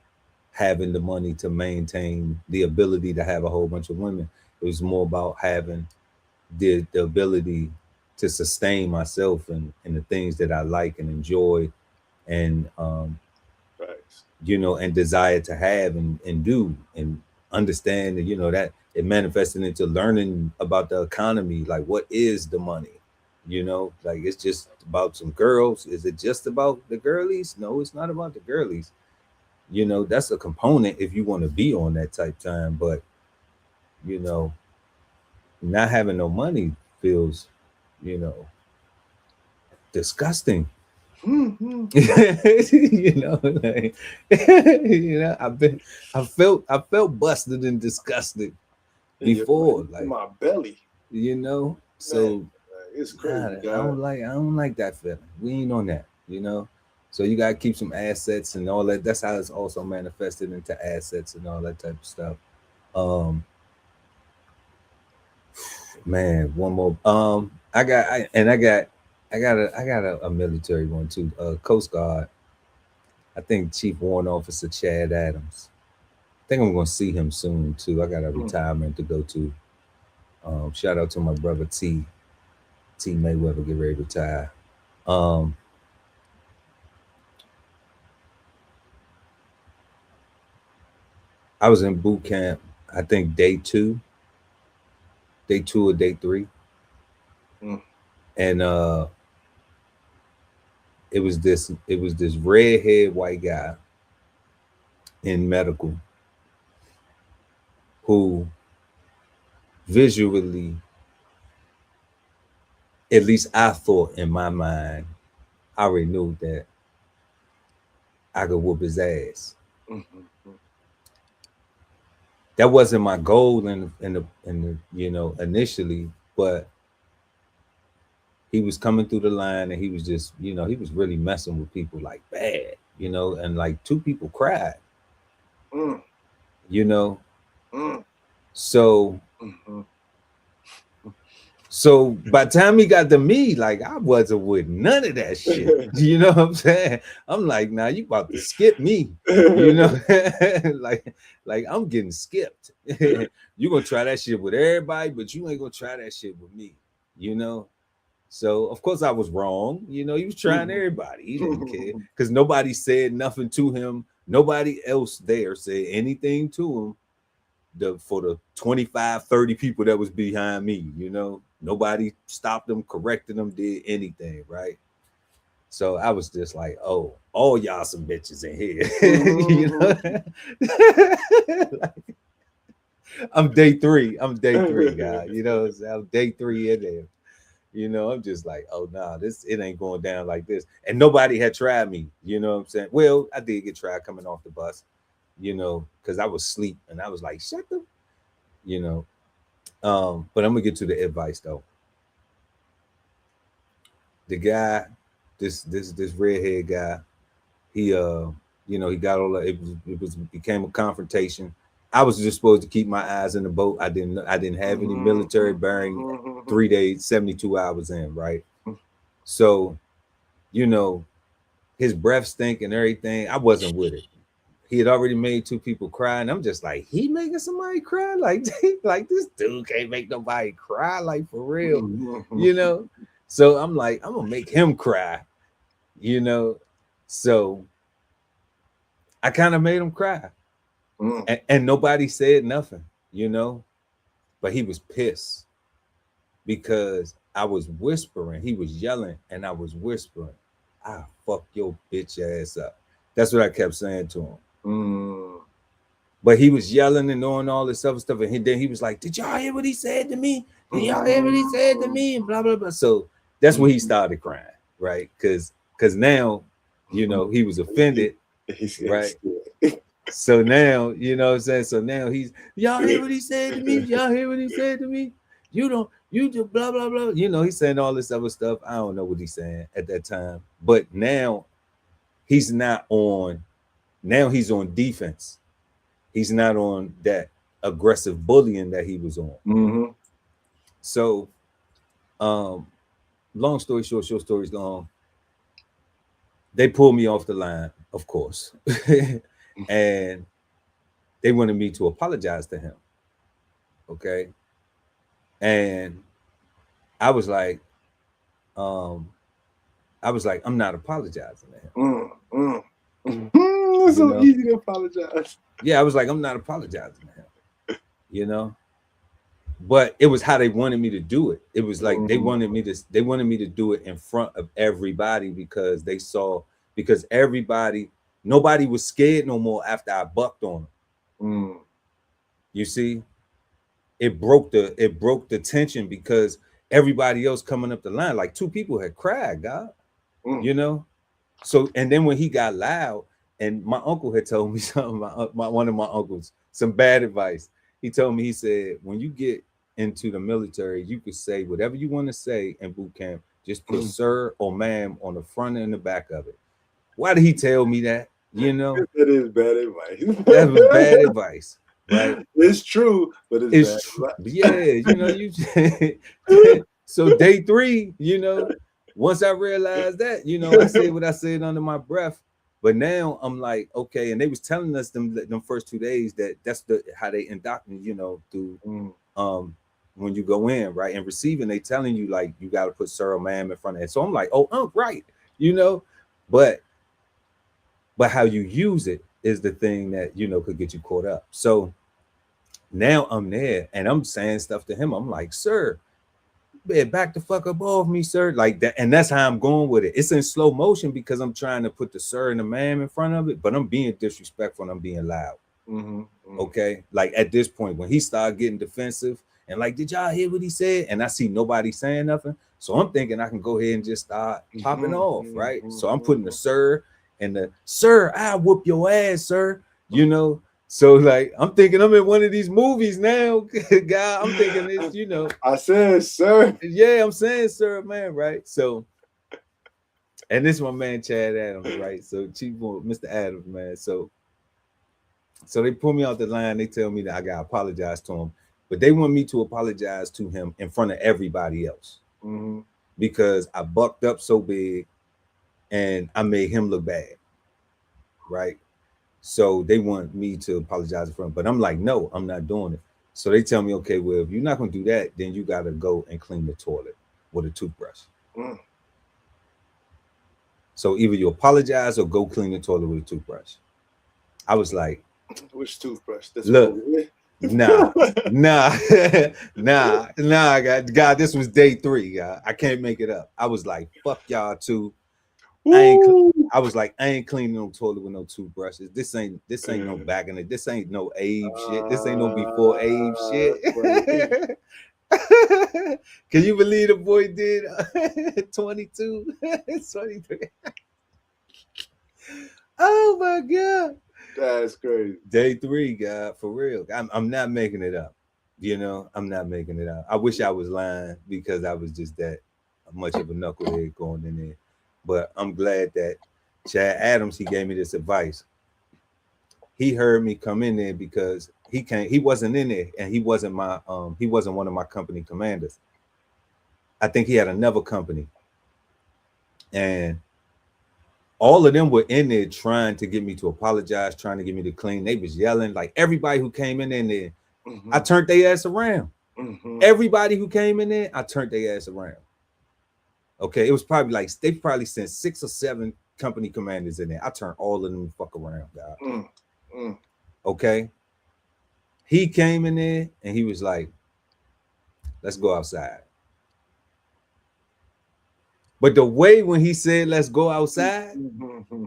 having the money to maintain the ability to have a whole bunch of women. It was more about having the ability to sustain myself and the things that I like and enjoy and Thanks. you know and desire to have and do and understand that you know that it manifested into learning about the economy, like what is the money, you know, like it's just about some girls. Is it just about the girlies? No, it's not about the girlies. You know, that's a component if you want to be on that type time, but you know, not having no money feels, you know, disgusting. Mm-hmm. You know, like, you know, I felt busted and disgusted before, In like my belly, you know. man, So it's crazy. I don't like that feeling. We ain't on that, you know. So you gotta keep some assets and all that. That's how it's also manifested into assets and all that type of stuff. Um, man, one more. I got a military one too. Coast Guard. I think Chief Warrant Officer Chad Adams. I think I'm gonna see him soon too. I got a retirement to go to. Shout out to my brother T Mayweather get ready to retire. Um, I was in boot camp. I think day two or day three, Mm. and it was this redhead white guy in medical who visually, at least I thought in my mind, I already knew that I could whoop his ass. Mm-hmm. That wasn't my goal in the you know initially, but he was coming through the line and he was just you know he was really messing with people like bad, you know, and like two people cried, Mm. you know. Mm. So Mm-hmm. So by the time he got to me, like I wasn't with none of that shit. You know what I'm saying? I'm like, nah, you about to skip me. You know, like I'm getting skipped. You gonna try that shit with everybody, but you ain't gonna try that shit with me. You know. So of course I was wrong. You know, he was trying everybody. He didn't care because nobody said nothing to him. Nobody else there said anything to him. For the 25, 30 people that was behind me, you know, nobody stopped them, corrected them, did anything, right? So I was just like, oh, all y'all some bitches in here. You know? Like, I'm day three, guy. You know, I'm day 3 in there. You know, I'm just like, oh nah, it ain't going down like this. And nobody had tried me, you know what I'm saying? Well, I did get tried coming off the bus, you know, because I was asleep and I was like, shut the, you know. But I'm gonna get to the advice though. The guy, this redhead guy, he you know, he got all that, became a confrontation. I was just supposed to keep my eyes in the boat. I didn't have any military bearing 3 days, 72 hours in, right? So, you know, his breath stink and everything. I wasn't with it. He had already made 2 people cry, and I'm just like, he making somebody cry? Like, like this dude can't make nobody cry, like for real, you know? So I'm like, I'm gonna make him cry, you know? So I kind of made him cry. And nobody said nothing, you know? But he was pissed because I was whispering. He was yelling, and I was whispering, "I'll fuck your bitch ass up." That's what I kept saying to him. But he was yelling and doing all this other stuff. And then he was like, "Did y'all hear what he said to me? Did y'all hear what he said to me?" And blah, blah, blah. So that's when he started crying, right? Because now, you know, he was offended, right? So now, you know what I'm saying? So now y'all hear what he said to me? Y'all hear what he said to me? You just blah, blah, blah. You know, he's saying all this other stuff. I don't know what he's saying at that time. But now he's not on, now he's on defense. He's not on that aggressive bullying that he was on. So, long story short story's long. They pulled me off the line, of course. And they wanted me to apologize to him. Okay. And I was like, I'm not apologizing to him. It's so easy to apologize. Yeah, I was like, I'm not apologizing to him, you know. But it was how they wanted me to do it. It was like they wanted me to do it in front of everybody because they saw, because nobody was scared no more after I bucked on them. You see, it broke the tension because everybody else coming up the line, like 2 people had cried, God, you know. So, and then when he got loud, and my uncle had told me something, one of my uncles, some bad advice. He told me, he said, when you get into the military, you could say whatever you want to say in boot camp. Just put sir or ma'am on the front and the back of it. Why did he tell me that? You know, that is bad advice. That was bad advice, right? It's true, but it's true. Yeah, you know, so day 3, you know, once I realized that, you know, I said what I said under my breath. But now I'm like, okay, and they was telling us them first 2 days that that's how they indoctrinate, you know, through when you go in, right, and receiving, they telling you like you got to put sir or ma'am in front of it. So I'm like, oh, right, you know, but how you use it is the thing that, you know, could get you caught up. So now I'm there and I'm saying stuff to him. I'm like, sir, man, back the fuck up off me, sir. Like that. And that's how I'm going with it. It's in slow motion because I'm trying to put the sir and the ma'am in front of it, but I'm being disrespectful and I'm being loud. Okay. Like at this point, when he started getting defensive and like, did y'all hear what he said? And I see nobody saying nothing. So I'm thinking I can go ahead and just start popping off, right? So I'm putting the sir and the sir, I whoop your ass, sir. You know, so like I'm thinking I'm in one of these movies now, guy. I'm thinking it's, you know, I said, sir. Yeah, I'm saying, sir, man, right? So, and this is my man Chad Adams, right? So Chief Mr. Adams, man. So they pull me off the line. They tell me that I gotta apologize to him, but they want me to apologize to him in front of everybody else because I bucked up so big and I made him look bad, right? So they want me to apologize in front, but I'm like, no, I'm not doing it. So they tell me, okay, well, if you're not gonna do that, then you gotta go and clean the toilet with a toothbrush. So either you apologize or go clean the toilet with a toothbrush. I was like, which toothbrush? This look, one nah, God, this was day 3. I can't make it up. I was like, fuck y'all too. I was like, I ain't cleaning no toilet with no toothbrushes. This ain't no back in it. This ain't no Abe shit. This ain't no before Abe shit. Can you believe the boy did 22, 23? Oh my God. That's crazy. Day 3, God, for real. I'm not making it up. You know, I'm not making it up. I wish I was lying because I was just that much of a knucklehead going in there. But I'm glad that Chad Adams, he gave me this advice. He heard me come in there because he wasn't in there and he wasn't one of my company commanders. I think he had another company. And all of them were in there trying to get me to apologize, trying to get me to clean. They was yelling, like everybody who came in there, I turned their ass around. Everybody who came in there, I turned their ass around. Okay, it was probably like they probably sent 6 or 7 company commanders in there. I turned all of them the fuck around, God. Okay. He came in there and he was like, let's go outside. But the way when he said, let's go outside,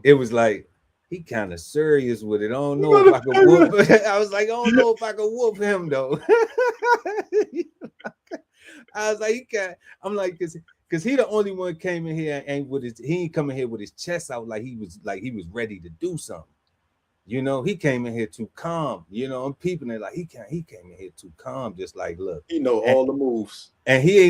it was like, he kind of serious with it. I don't know if I could whoop. I was like, I don't know if I could whoop him though. I was like, he can't. I'm like, because he the only one came in here and he ain't coming here with his chest out like he was ready to do something. You know, he came in here too calm. You know, I'm peeping it like he came in here too calm, just like, look. He know all the moves. And he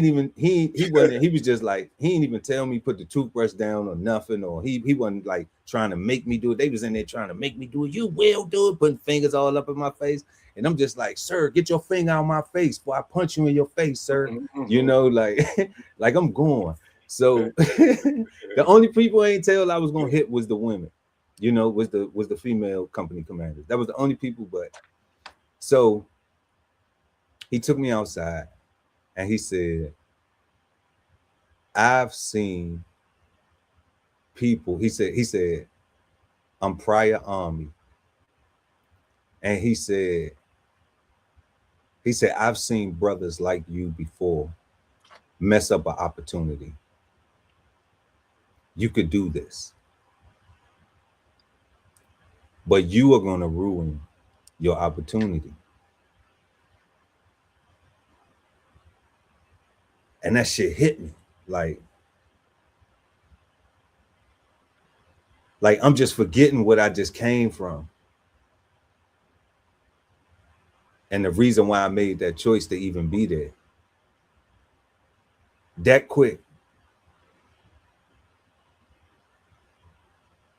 was just like, he ain't even tell me put the toothbrush down or nothing, or he wasn't like trying to make me do it. They was in there trying to make me do it. You will do it, putting fingers all up in my face. And I'm just like, sir, get your finger out of my face before I punch you in your face, sir. You know, like I'm going. So the only people I ain't tell I was gonna hit was the women. You know, was the female company commanders. That was the only people. But so he took me outside and he said, I've seen people. He said, I'm prior army. And he said, I've seen brothers like you before mess up an opportunity. You could do this. But you are going to ruin your opportunity. And that shit hit me. Like I'm just forgetting what I just came from. And the reason why I made that choice to even be there. That quick.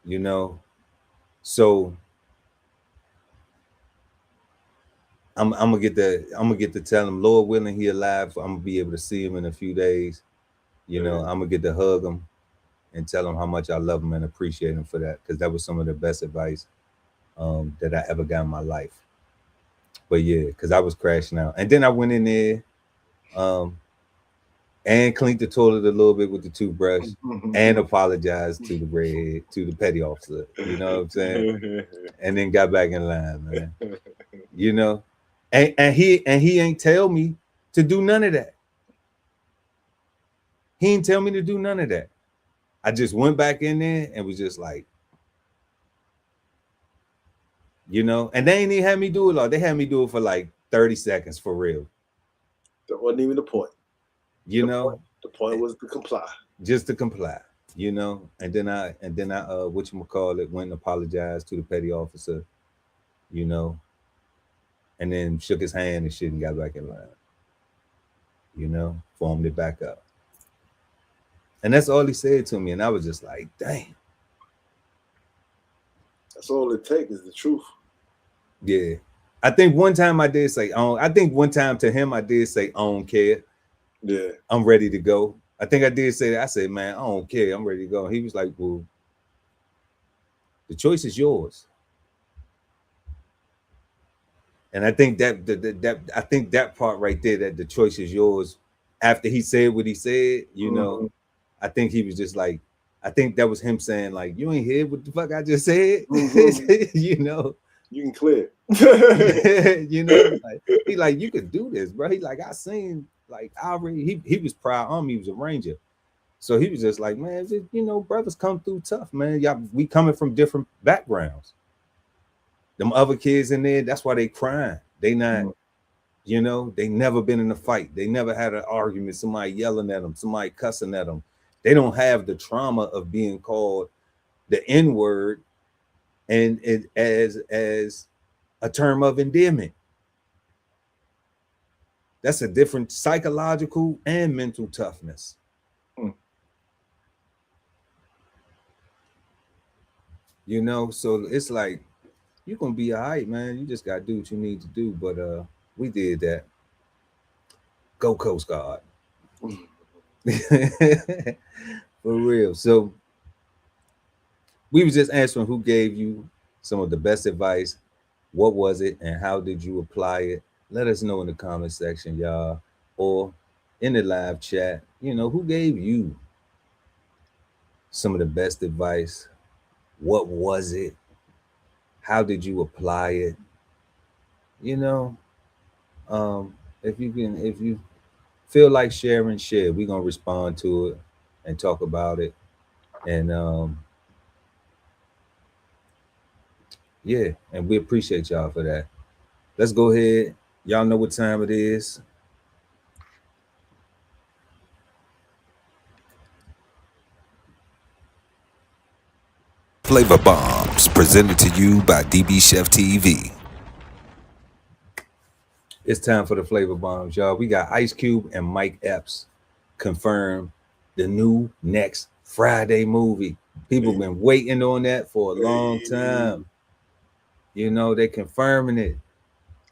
You know? So I'm gonna get to tell him, Lord willing, he alive. I'm gonna be able to see him in a few days. You know, I'm gonna get to hug him and tell him how much I love him and appreciate him for that, because that was some of the best advice that I ever got in my life. But yeah, because I was crashing out, and then I went in there and cleaned the toilet a little bit with the toothbrush and apologized to the redhead, to the petty officer. You know what I'm saying? And then got back in line, man. You know, and he ain't tell me to do none of that. He ain't tell me to do none of that. I just went back in there and was just like, you know, and they ain't even had me do it all. They had me do it for like 30 seconds for real. That wasn't even the point. The point was to comply. Just to comply, you know. And then I whatchamacallit, went and apologized to the petty officer, you know, and then shook his hand and shit and got back in line. You know, formed it back up. And that's all he said to me. And I was just like, dang. That's all it takes is the truth. Yeah. I think one time I did say, I think one time to him I did say, I don't care. Yeah. I'm ready to go. I think I did say that. I said, man, I don't care. I'm ready to go. He was like, well, the choice is yours. And I think that part right there, that the choice is yours. After he said what he said, you know, I think he was just like, I think that was him saying like, you ain't hear what the fuck I just said, you know. You can clear. You know, like, he like, you could do this, bro. He like, I seen, like, I already, he was proud on me. He was a Ranger. So he was just like, man, just, you know, brothers come through tough, man. Y'all, we coming from different backgrounds. Them other kids in there, that's why they crying. They not, you know, they never been in a fight. They never had an argument, somebody yelling at them, somebody cussing at them. They don't have the trauma of being called the N-word and it as a term of endearment. That's a different psychological and mental toughness. You know, so it's like, you're gonna be all right, man. You just gotta do what you need to do. But we did that. Go Coast Guard. For real. So we was just answering who gave you some of the best advice, what was it, and how did you apply it? Let us know in the comment section, y'all, or in the live chat. You know, who gave you some of the best advice? What was it? How did you apply it? You know, if you feel like sharing, share. We're gonna respond to it and talk about it. And yeah, and we appreciate y'all for that. Let's go ahead. Y'all know what time it is. Flavor Bombs, presented to you by DBCHEFTV. It's time for the Flavor Bombs, y'all. We got Ice Cube and Mike Epps confirmed the new next Friday movie. People been waiting on that for a long time. You know, they confirming it.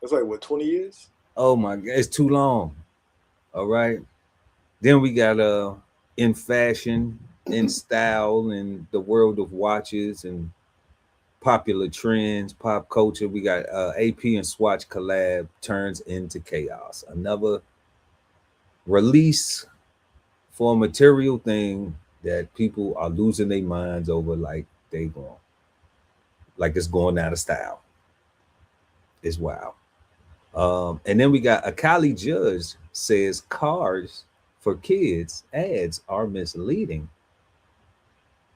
It's like, what, 20 years? Oh my God, it's too long. All right. Then we got in fashion, in style, in the world of watches and popular trends, pop culture. We got AP and Swatch collab turns into chaos. Another release for a material thing that people are losing their minds over, like they going, like it's going out of style. It's wild. And then we got a Kylie judge says cars for kids ads are misleading.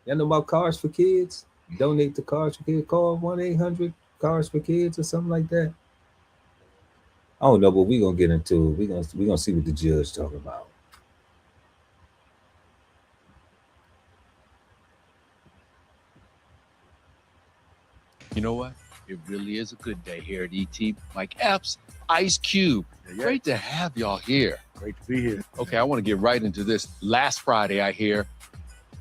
Y'all know about Cars for Kids? Donate to Cars for Kids. Call 1-800 Cars for Kids or something like that. I don't know, but we're gonna get into it. We're gonna see what the judge talking about. You know what? It really is a good day here at ET. Mike Epps, Ice Cube. Great to have y'all here. Great to be here. Okay, I want to get right into this. Last Friday, I hear,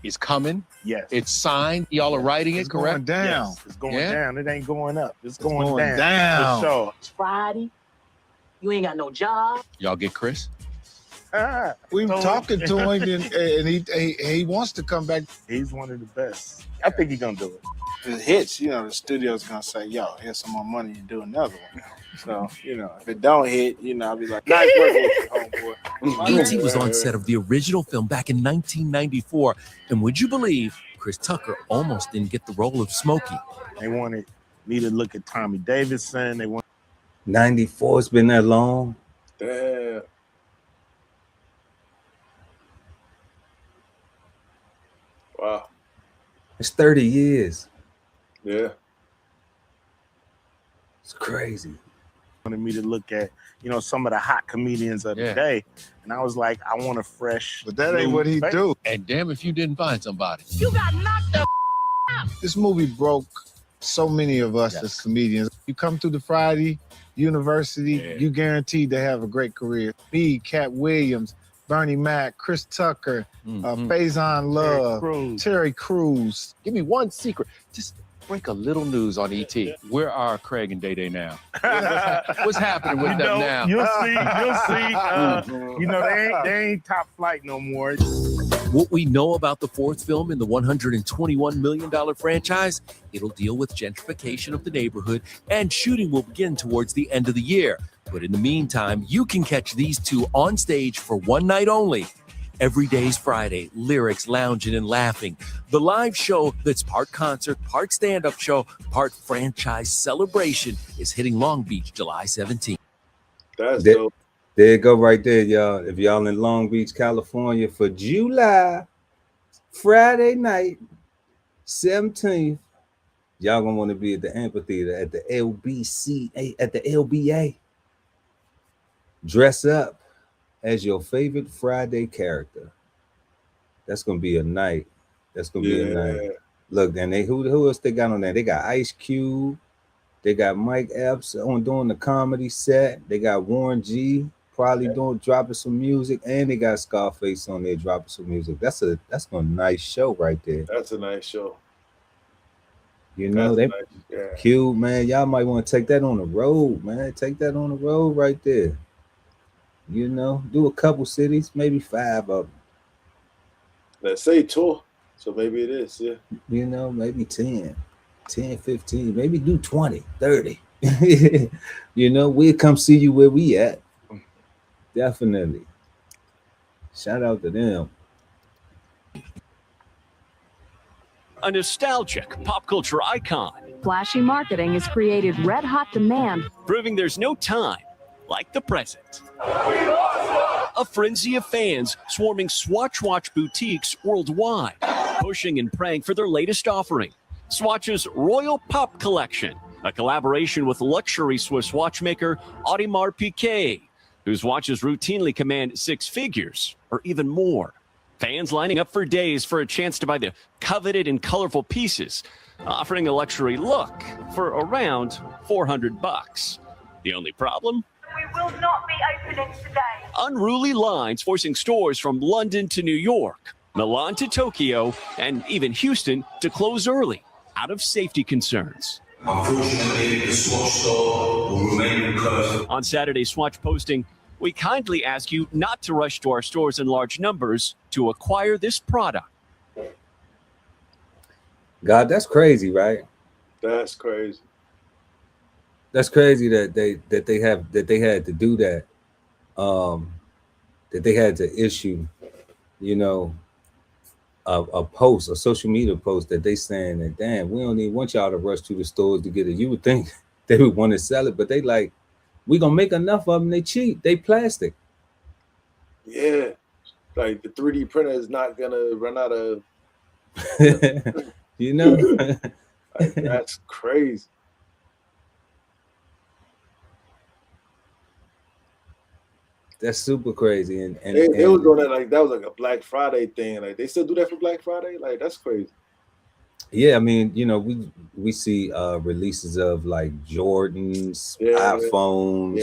is coming. Yes. It's signed. Y'all are writing it, It's correct? going down. Yes. It's going Yeah? down. It ain't going up. It's going down. For sure. It's Friday. You ain't got no job. Y'all get Chris? We were talking to him, and he wants to come back. He's one of the best. I think he's gonna do it. If it hits, you know, the studio's gonna say, "Yo, here's some more money to do another one." So, you know, if it don't hit, you know, I'll be like, "Nice work with you, homeboy." E.T. was on set of the original film back in 1994, and would you believe Chris Tucker almost didn't get the role of Smokey? They wanted me to look at Tommy Davidson. They want 94. It's been that long. Damn. Wow. It's 30 years. Yeah. It's crazy. wanted me to look at, you know, some of the hot comedians of the day, and I was like, I want a fresh. But that ain't what he face. do. And damn if you didn't find somebody. You got knocked the out. This movie broke so many of us as comedians. You come through the Friday University, you guaranteed to have a great career. Me, Cat Williams, Bernie Mac, Chris Tucker, Faison Love, Terry Crews. Give me one secret. Just break a little news on ET. Where are Craig and Day Day now? What's happening with them now? You'll see. They ain't top flight no more. What we know about the fourth film in the $121 million franchise, it'll deal with gentrification of the neighborhood, and shooting will begin towards the end of the year. But in the meantime, you can catch these two on stage for one night only. Every Day's Friday, lyrics, lounging, and laughing. The live show that's part concert, part stand-up show, part franchise celebration is hitting Long Beach July 17th. That's dope. There you go right there, y'all. If y'all in Long Beach, California for July, Friday night, 17th, y'all gonna want to be at the amphitheater at the LBA. Dress up as your favorite Friday character. That's gonna be a night. That's gonna be a night. Look, and who else they got on there? They got Ice Cube, they got Mike Epps on doing the comedy set, they got Warren G probably dropping some music, and they got Scarface on there dropping some music. That's a nice show right there. That's a nice show. You know, Cube, man, y'all might want to take that on the road, man. Take that on the road right there. You know, do a couple cities, maybe 5 of them. Let's say tour, so maybe it is, yeah. You know, maybe 10, 15, maybe do 20, 30. You know, we'll come see you where we at. Definitely. Shout out to them. A nostalgic pop culture icon. Flashy marketing has created red-hot demand, proving there's no time like the present. A frenzy of fans swarming Swatch Watch boutiques worldwide, pushing and praying for their latest offering, Swatch's Royal Pop Collection, a collaboration with luxury Swiss watchmaker Audemars Piguet, whose watches routinely command 6 figures or even more. Fans lining up for days for a chance to buy the coveted and colorful pieces, offering a luxury look for around $400. The only problem? We will not be opening today. Unruly lines forcing stores from London to New York, Milan to Tokyo, and even Houston to close early out of safety concerns. Unfortunately, the Swatch store will remain closed. On Saturday's Swatch posting, we kindly ask you not to rush to our stores in large numbers to acquire this product. God, that's crazy, right? That's crazy. That's crazy that they had to do that. That they had to issue, you know, a post, a social media post that they saying that, damn, we don't even want y'all to rush to the stores to get it. You would think they would want to sell it, but they like, we gonna make enough of them. They cheap. They plastic. Yeah, like the 3D printer is not gonna run out of. You know, like, that's crazy. That's super crazy. And they was doing that like that was like a Black Friday thing. Like they still do that for Black Friday. Like that's crazy. Yeah, I mean, you know, we see releases of like Jordans, iPhones,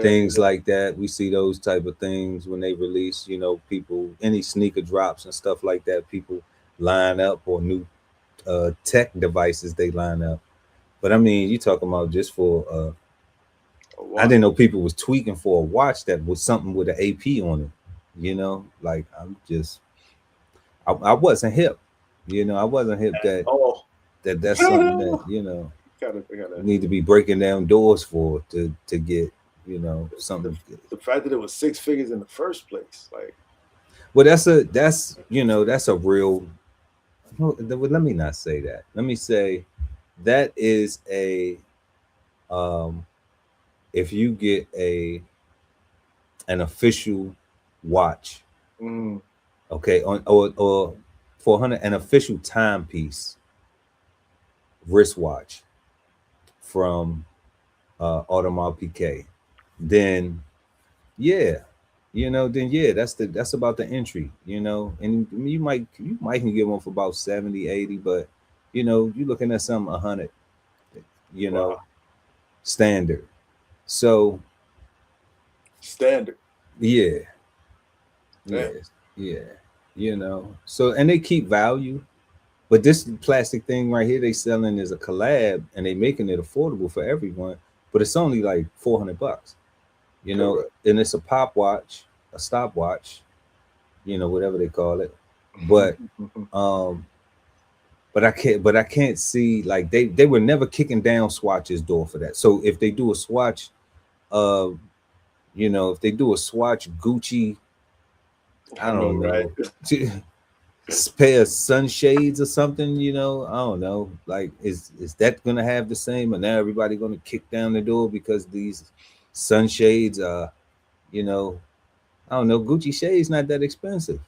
things like that. We see those type of things when they release, you know, people, any sneaker drops and stuff like that, people line up, or new tech devices they line up. But I mean, you talking about just for I didn't know people was tweaking for a watch that was something with an AP on it. You know, like I wasn't hip. You know, I wasn't hip that that's something that, you know, gotta need to be breaking down doors for to get, you know, something. The fact that it was 6 figures in the first place, like. Well, that's a real. Let me not say that. Let me say that is a if you get an official watch, okay, or 400, an official timepiece wristwatch from Audemars Piguet, then that's about the entry, you know, and you might can get one for about 70, 80, but you know, you're looking at something 100, you know, standard. So standard. Yeah. You know, so, and they keep value, But this plastic thing right here they selling is a collab, and they making it affordable for everyone. But it's only like $400, you know, Correct. and it's a pop watch, a stopwatch, you know, whatever they call it. But but I can't see, like, they were never kicking down Swatch's door for that. So if they do a Swatch, you know, if they do a Swatch Gucci, I don't know, right? pair of sunshades or something, you know, I don't know. Like, is that gonna have the same? And now everybody gonna kick down the door because these sunshades are, you know, I don't know. Gucci shades not that expensive,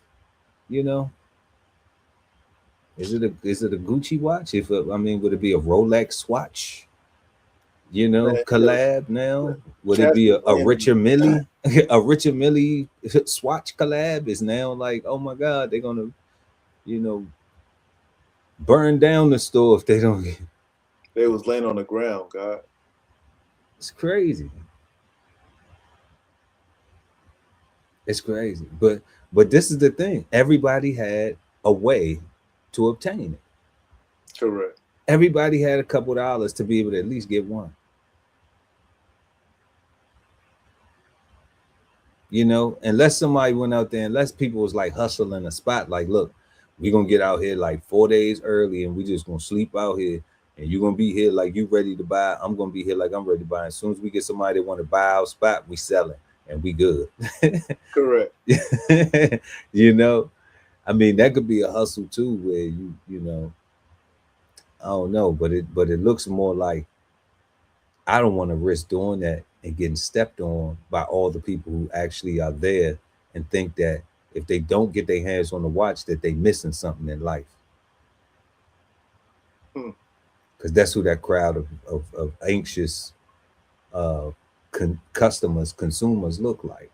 you know. Is it a Gucci watch? If I mean, would it be a Rolex Swatch? You know, Man, collab now? Would it Cats be be a playing Richard Millie? A Richard Millie Swatch collab is now like, oh my God, they're gonna, you know, burn down the store if they don't get. They was laying on the ground, God. It's crazy. It's crazy. But this is the thing. Everybody had a way to obtain it. Correct. Everybody had a couple dollars to be able to at least get one. You know, unless somebody went out there, unless people was like hustling a spot, like, look, we're gonna get out here like 4 days early and we just gonna sleep out here, and you're gonna be here like you ready to buy. I'm gonna be here like I'm ready to buy. As soon as we get somebody that want to buy our spot, we sell it and we good. Correct. You know, I mean, that could be a hustle too, where you know, I don't know, but it looks more like I don't want to risk doing that and getting stepped on by all the people who actually are there and think that if they don't get their hands on the watch, that they missing something in life. Because that's who that crowd of anxious customers, consumers look like.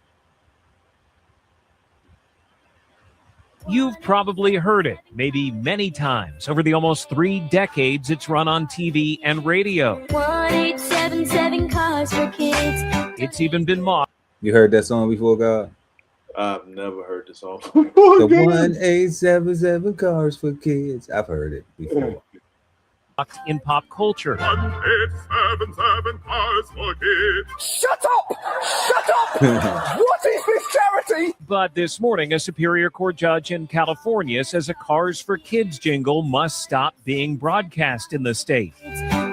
You've probably heard it, maybe many times, over the almost 3 decades it's run on TV and radio. 1877 Cars for Kids. It's even been mocked. You heard that song before, God? I've never heard the song. The 1877 Cars for Kids. I've heard it before. In pop culture. 1877 Cars for Kids. Shut up! Shut up! What is this charity? But this morning, a Superior Court judge in California says a Cars for Kids jingle must stop being broadcast in the state.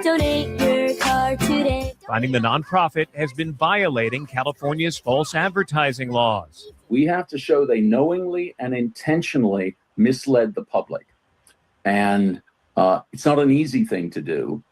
Donate your car today. Finding the nonprofit has been violating California's false advertising laws. We have to show they knowingly and intentionally misled the public. And it's not an easy thing to do,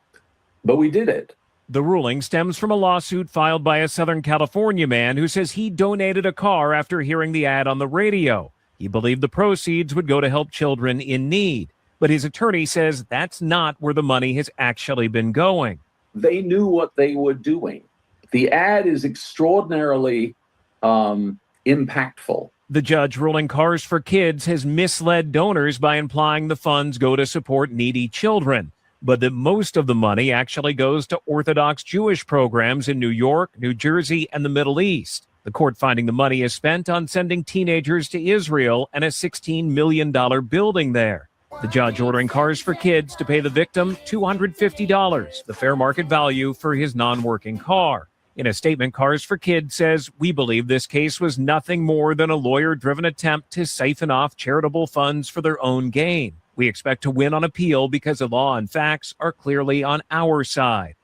but we did it. The ruling stems from a lawsuit filed by a Southern California man who says he donated a car after hearing the ad on the radio. He believed the proceeds would go to help children in need, but his attorney says that's not where the money has actually been going. They knew what they were doing. The ad is extraordinarily impactful. The judge ruling Cars for Kids has misled donors by implying the funds go to support needy children, but that most of the money actually goes to Orthodox Jewish programs in New York, New Jersey, and the Middle East. The court finding the money is spent on sending teenagers to Israel and a $16 million building there. The judge ordering Cars for Kids to pay the victim $250, the fair market value for his non-working car. In a statement, Cars for Kids says, "We believe this case was nothing more than a lawyer-driven attempt to siphon off charitable funds for their own gain. We expect to win on appeal because the law and facts are clearly on our side."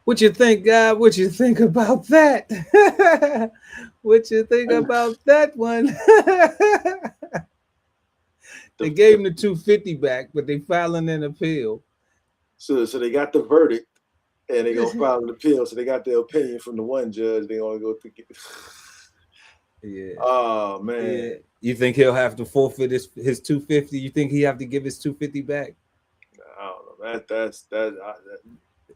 What you think, God? What you think about that? What you think about that one? They gave him the $250 back, but they filing an appeal. So they got the verdict, and they gonna file an appeal. So they got the opinion from the one judge. They gonna go through. Yeah. Oh man. Yeah. You think he'll have to forfeit his $250? You think he have to give his $250 back? I don't know.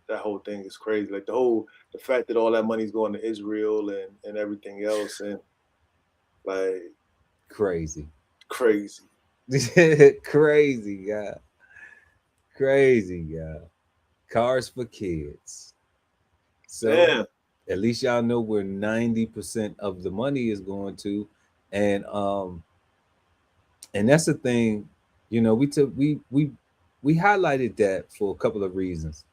That whole thing is crazy. Like the fact that all that money's going to Israel and everything else, and like crazy. Crazy, God. Crazy, God. Cars for Kids. So at least y'all know where 90% of the money is going to, And that's the thing, you know, we highlighted that for a couple of reasons.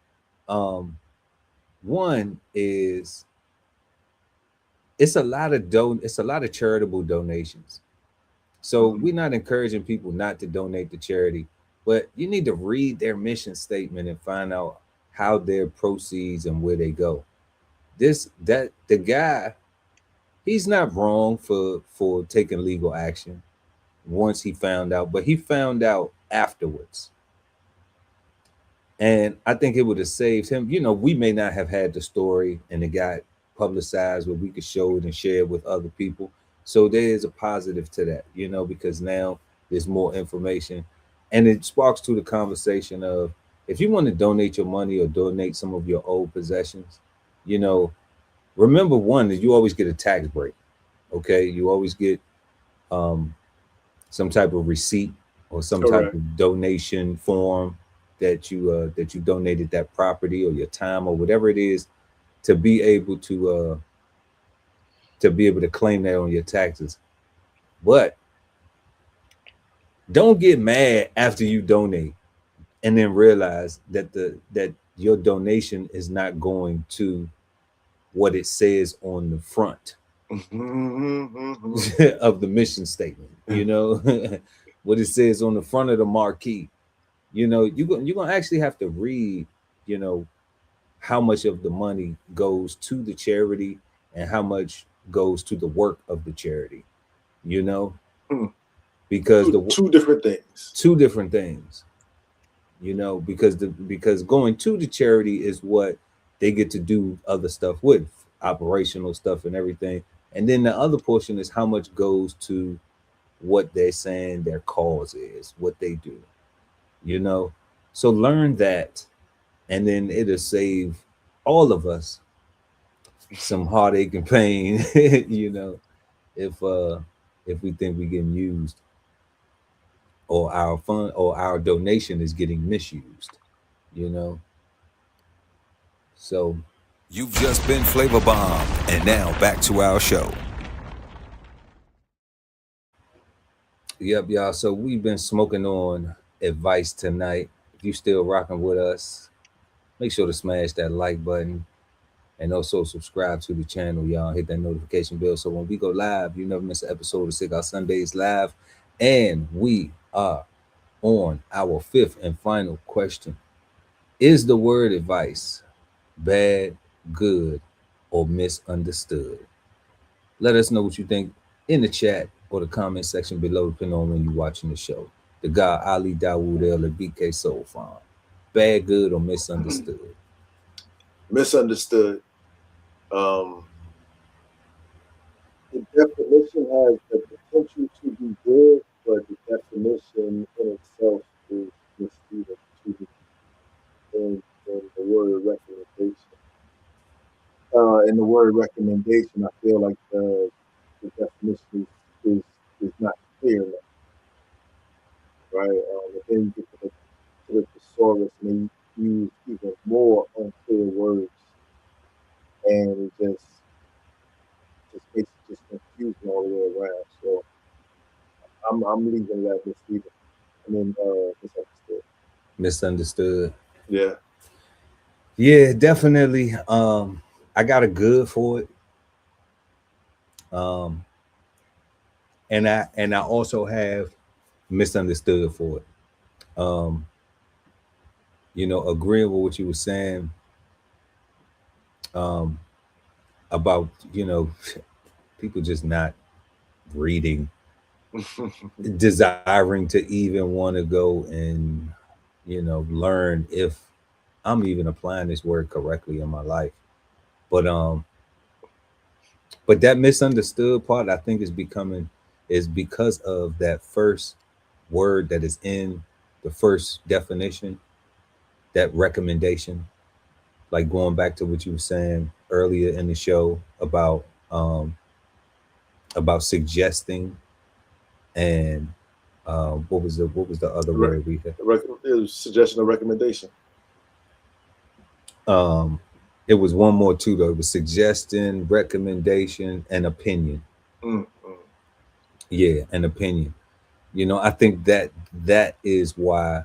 One is it's a lot of charitable donations. So we're not encouraging people not to donate to charity, but you need to read their mission statement and find out how their proceeds and where they go. The guy, he's not wrong for taking legal action once he found out, but he found out afterwards. And I think it would have saved him. You know, we may not have had the story and it got publicized where we could show it and share it with other people. So there is a positive to that, you know, because now there's more information. And it sparks to the conversation of, if you want to donate your money or donate some of your old possessions, you know, remember one, that you always get a tax break. Okay, you always get some type of receipt or some type of donation form that you donated that property or your time or whatever it is, to be able to claim that on your taxes. But don't get mad after you donate and then realize that your donation is not going to what it says on the front of the mission statement, you know, what it says on the front of the marquee. You know, you're gonna actually have to read, you know, how much of the money goes to the charity and how much goes to the work of the charity, you know, because two different things, you know, because going to the charity is what they get to do other stuff with, operational stuff and everything. And then the other portion is how much goes to what they're saying their cause is, what they do, you know. So learn that, and then it'll save all of us some heartache and pain, you know, if we think we're getting used or our fund or our donation is getting misused, you know. So you've just been Flavor Bomb, and now back to our show. Yep, y'all. So we've been smoking on advice tonight. If you still rocking with us, make sure to smash that like button and also subscribe to the channel, y'all. Hit that notification bell so when we go live, you never miss an episode of Cigar Sundays Live. And we are on our fifth and final question. Is the word advice bad, good, or misunderstood? Let us know what you think in the chat or the comment section below, depending on when you're watching the show. The guy Ali Dawood El at BK Soul Farm. Bad, good, or misunderstood? Misunderstood. The definition has the potential to be good, but the definition in itself is misleading to the in the word recommendation. In the word recommendation, I feel like the definition is not clear enough, right? And then you get to the thesaurus and they use even more unclear words, and it just makes it just confusing all the way around. So I'm leaving that misleading. I mean, misunderstood. Misunderstood. Yeah. Yeah, definitely. I got a good for it. And I also have misunderstood for it. You know, agreeing with what you were saying about, you know, people just not reading, desiring to even want to go and, you know, learn if I'm even applying this word correctly in my life. But that misunderstood part, I think, is because of that first word that is in the first definition, that recommendation. Like going back to what you were saying earlier in the show about suggesting, and what was the other word we had? It was suggestion or recommendation. It was one more too though. It was suggestion, recommendation, and opinion. Yeah, an opinion. You know, I think that is why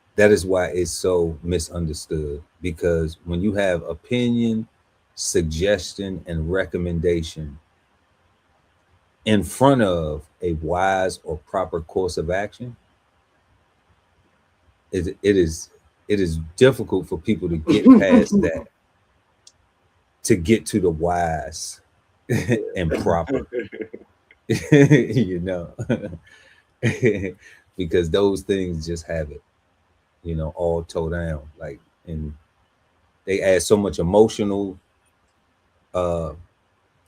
it's so misunderstood, because when you have opinion, suggestion, and recommendation in front of a wise or proper course of action, it is difficult for people to get past that, to get to the wise and proper. You know, because those things just have it, you know, all toe down, like, and they add so much emotional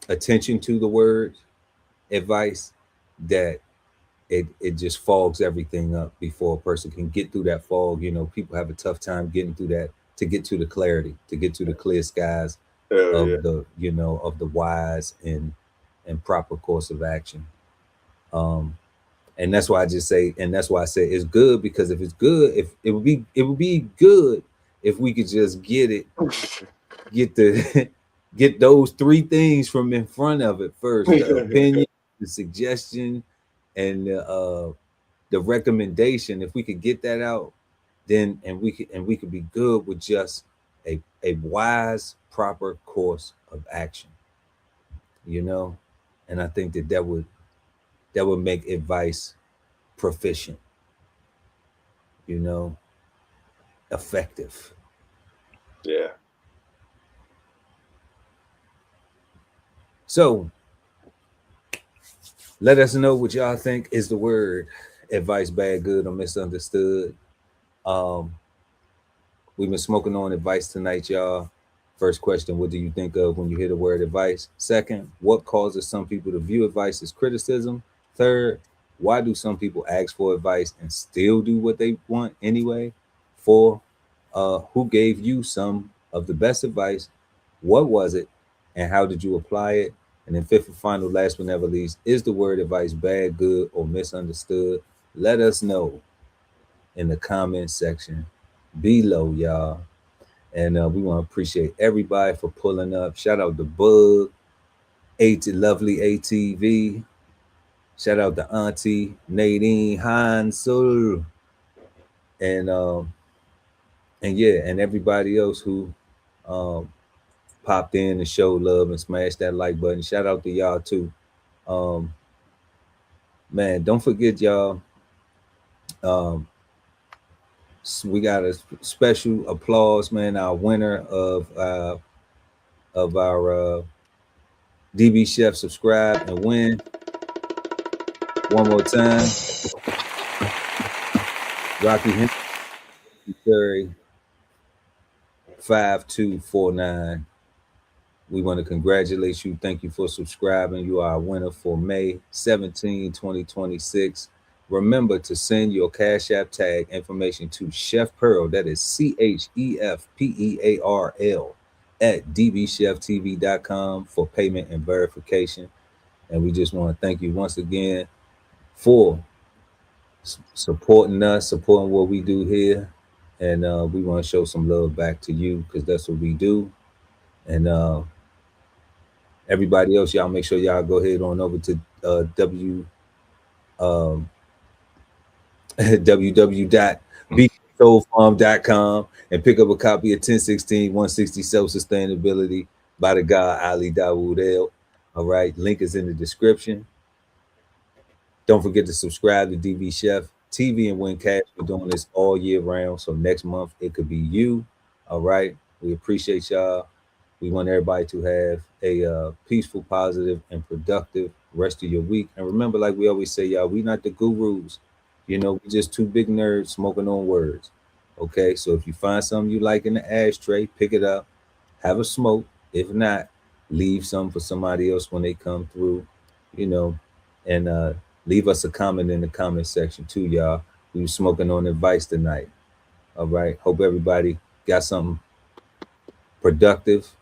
attention to the word advice that it just fogs everything up before a person can get through that fog. You know, people have a tough time getting through that, to get to the clarity, to get to the clear skies of the, you know, of the wise and proper course of action. And that's why I just say, and that's why I say it's good, because if it's good, if it would be good if we could just get get those three things from in front of it first: the opinion, the suggestion, and the recommendation. If we could get that out, then we could be good with just a wise, proper course of action. You know, and I think that would make advice proficient, you know, effective. Yeah. So let us know what y'all think. Is the word advice bad, good, or misunderstood? We've been smoking on advice tonight, y'all. First question: what do you think of when you hear the word advice? Second: what causes some people to view advice as criticism? Third: why do some people ask for advice and still do what they want anyway? 4: who gave you some of the best advice? What was it, and how did you apply it? And then fifth and final, last but never least: is the word advice bad, good, or misunderstood? Let us know in the comment section below, y'all. And we want to appreciate everybody for pulling up. Shout out to Bug, lovely ATV. Shout out to Auntie Nadine Hansel. And yeah, and everybody else who popped in and showed love and smashed that like button. Shout out to y'all too. Man, don't forget, y'all. We got a special applause, man. Our winner of our DB Chef Subscribe and Win. One more time. Rocky Henry 5249. We want to congratulate you. Thank you for subscribing. You are a winner for May 17, 2026. Remember to send your Cash App tag information to Chef Pearl. That is CHEFPEARL at DBCHEFTV.com for payment and verification. And we just want to thank you once again for supporting us, supporting what we do here. And we want to show some love back to you, because that's what we do. And everybody else, y'all make sure y'all go ahead on over to www.bsoulfarm.com and pick up a copy of 1016 160 Self-Sustainability by the God Ali Dawood El. All right, link is in the description. Don't forget to subscribe to DB Chef TV and Win Cash. We're doing this all year round, so next month it could be you. All right, we appreciate y'all. We want everybody to have a peaceful, positive, and productive rest of your week. And remember, like we always say, y'all, we not the gurus. You know, we just two big nerds smoking on words. Okay, so if you find something you like in the ashtray, pick it up, have a smoke. If not, leave some for somebody else when they come through, you know, and leave us a comment in the comment section too, y'all. We were smoking on advice tonight. All right, hope everybody got something productive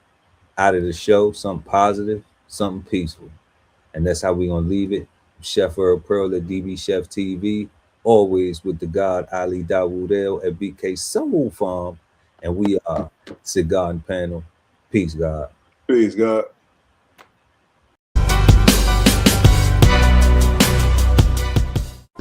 out of the show, something positive, something peaceful. And that's how we're going to leave it. Chef Earl Pearl at DB Chef TV, always with the God Ali Dawood El at BK Soul Farm. And we are Cigarden Panel. Peace, God. Peace, God.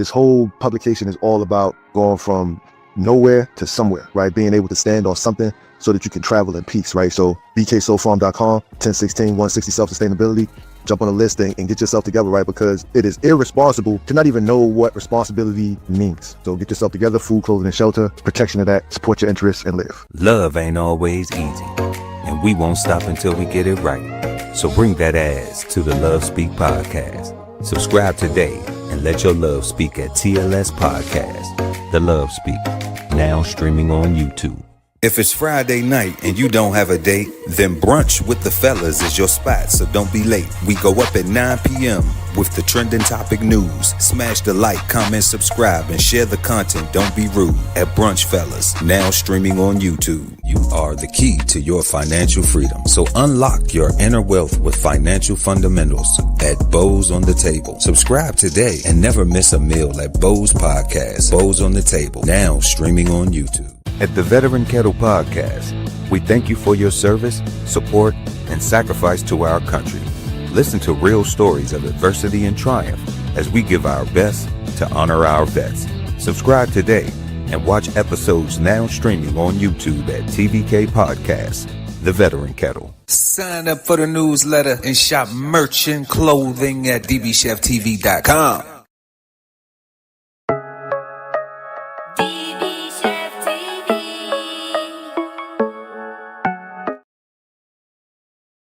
This whole publication is all about going from nowhere to somewhere, right? Being able to stand on something so that you can travel in peace, right? So bksoulfarm.com, 1016 160 self-sustainability. Jump on the list and get yourself together, right? Because it is irresponsible to not even know what responsibility means. So get yourself together, food, clothing, and shelter, protection of that, support your interests, and live. Love ain't always easy, and we won't stop until we get it right. So bring that ass to the Love Speak podcast. Subscribe today and let your love speak at TLS Podcast. The Love Speak, now streaming on YouTube. If it's Friday night and you don't have a date, then brunch with the fellas is your spot, so don't be late. We go up at 9 p.m. with the trending topic news. Smash the like, comment, subscribe, and share the content. Don't be rude at Brunch Fellas, now streaming on YouTube. You are the key to your financial freedom, so unlock your inner wealth with financial fundamentals at Bows on the Table. Subscribe today and never miss a meal at Bows Podcast. Bows on the Table, now streaming on YouTube. At the Veteran Kettle Podcast, we thank you for your service, support, and sacrifice to our country. Listen to real stories of adversity and triumph as we give our best to honor our vets. Subscribe today and watch episodes now streaming on YouTube at TVK Podcast, The Veteran Kettle. Sign up for the newsletter and shop merch and clothing at DBCHEFTV.com.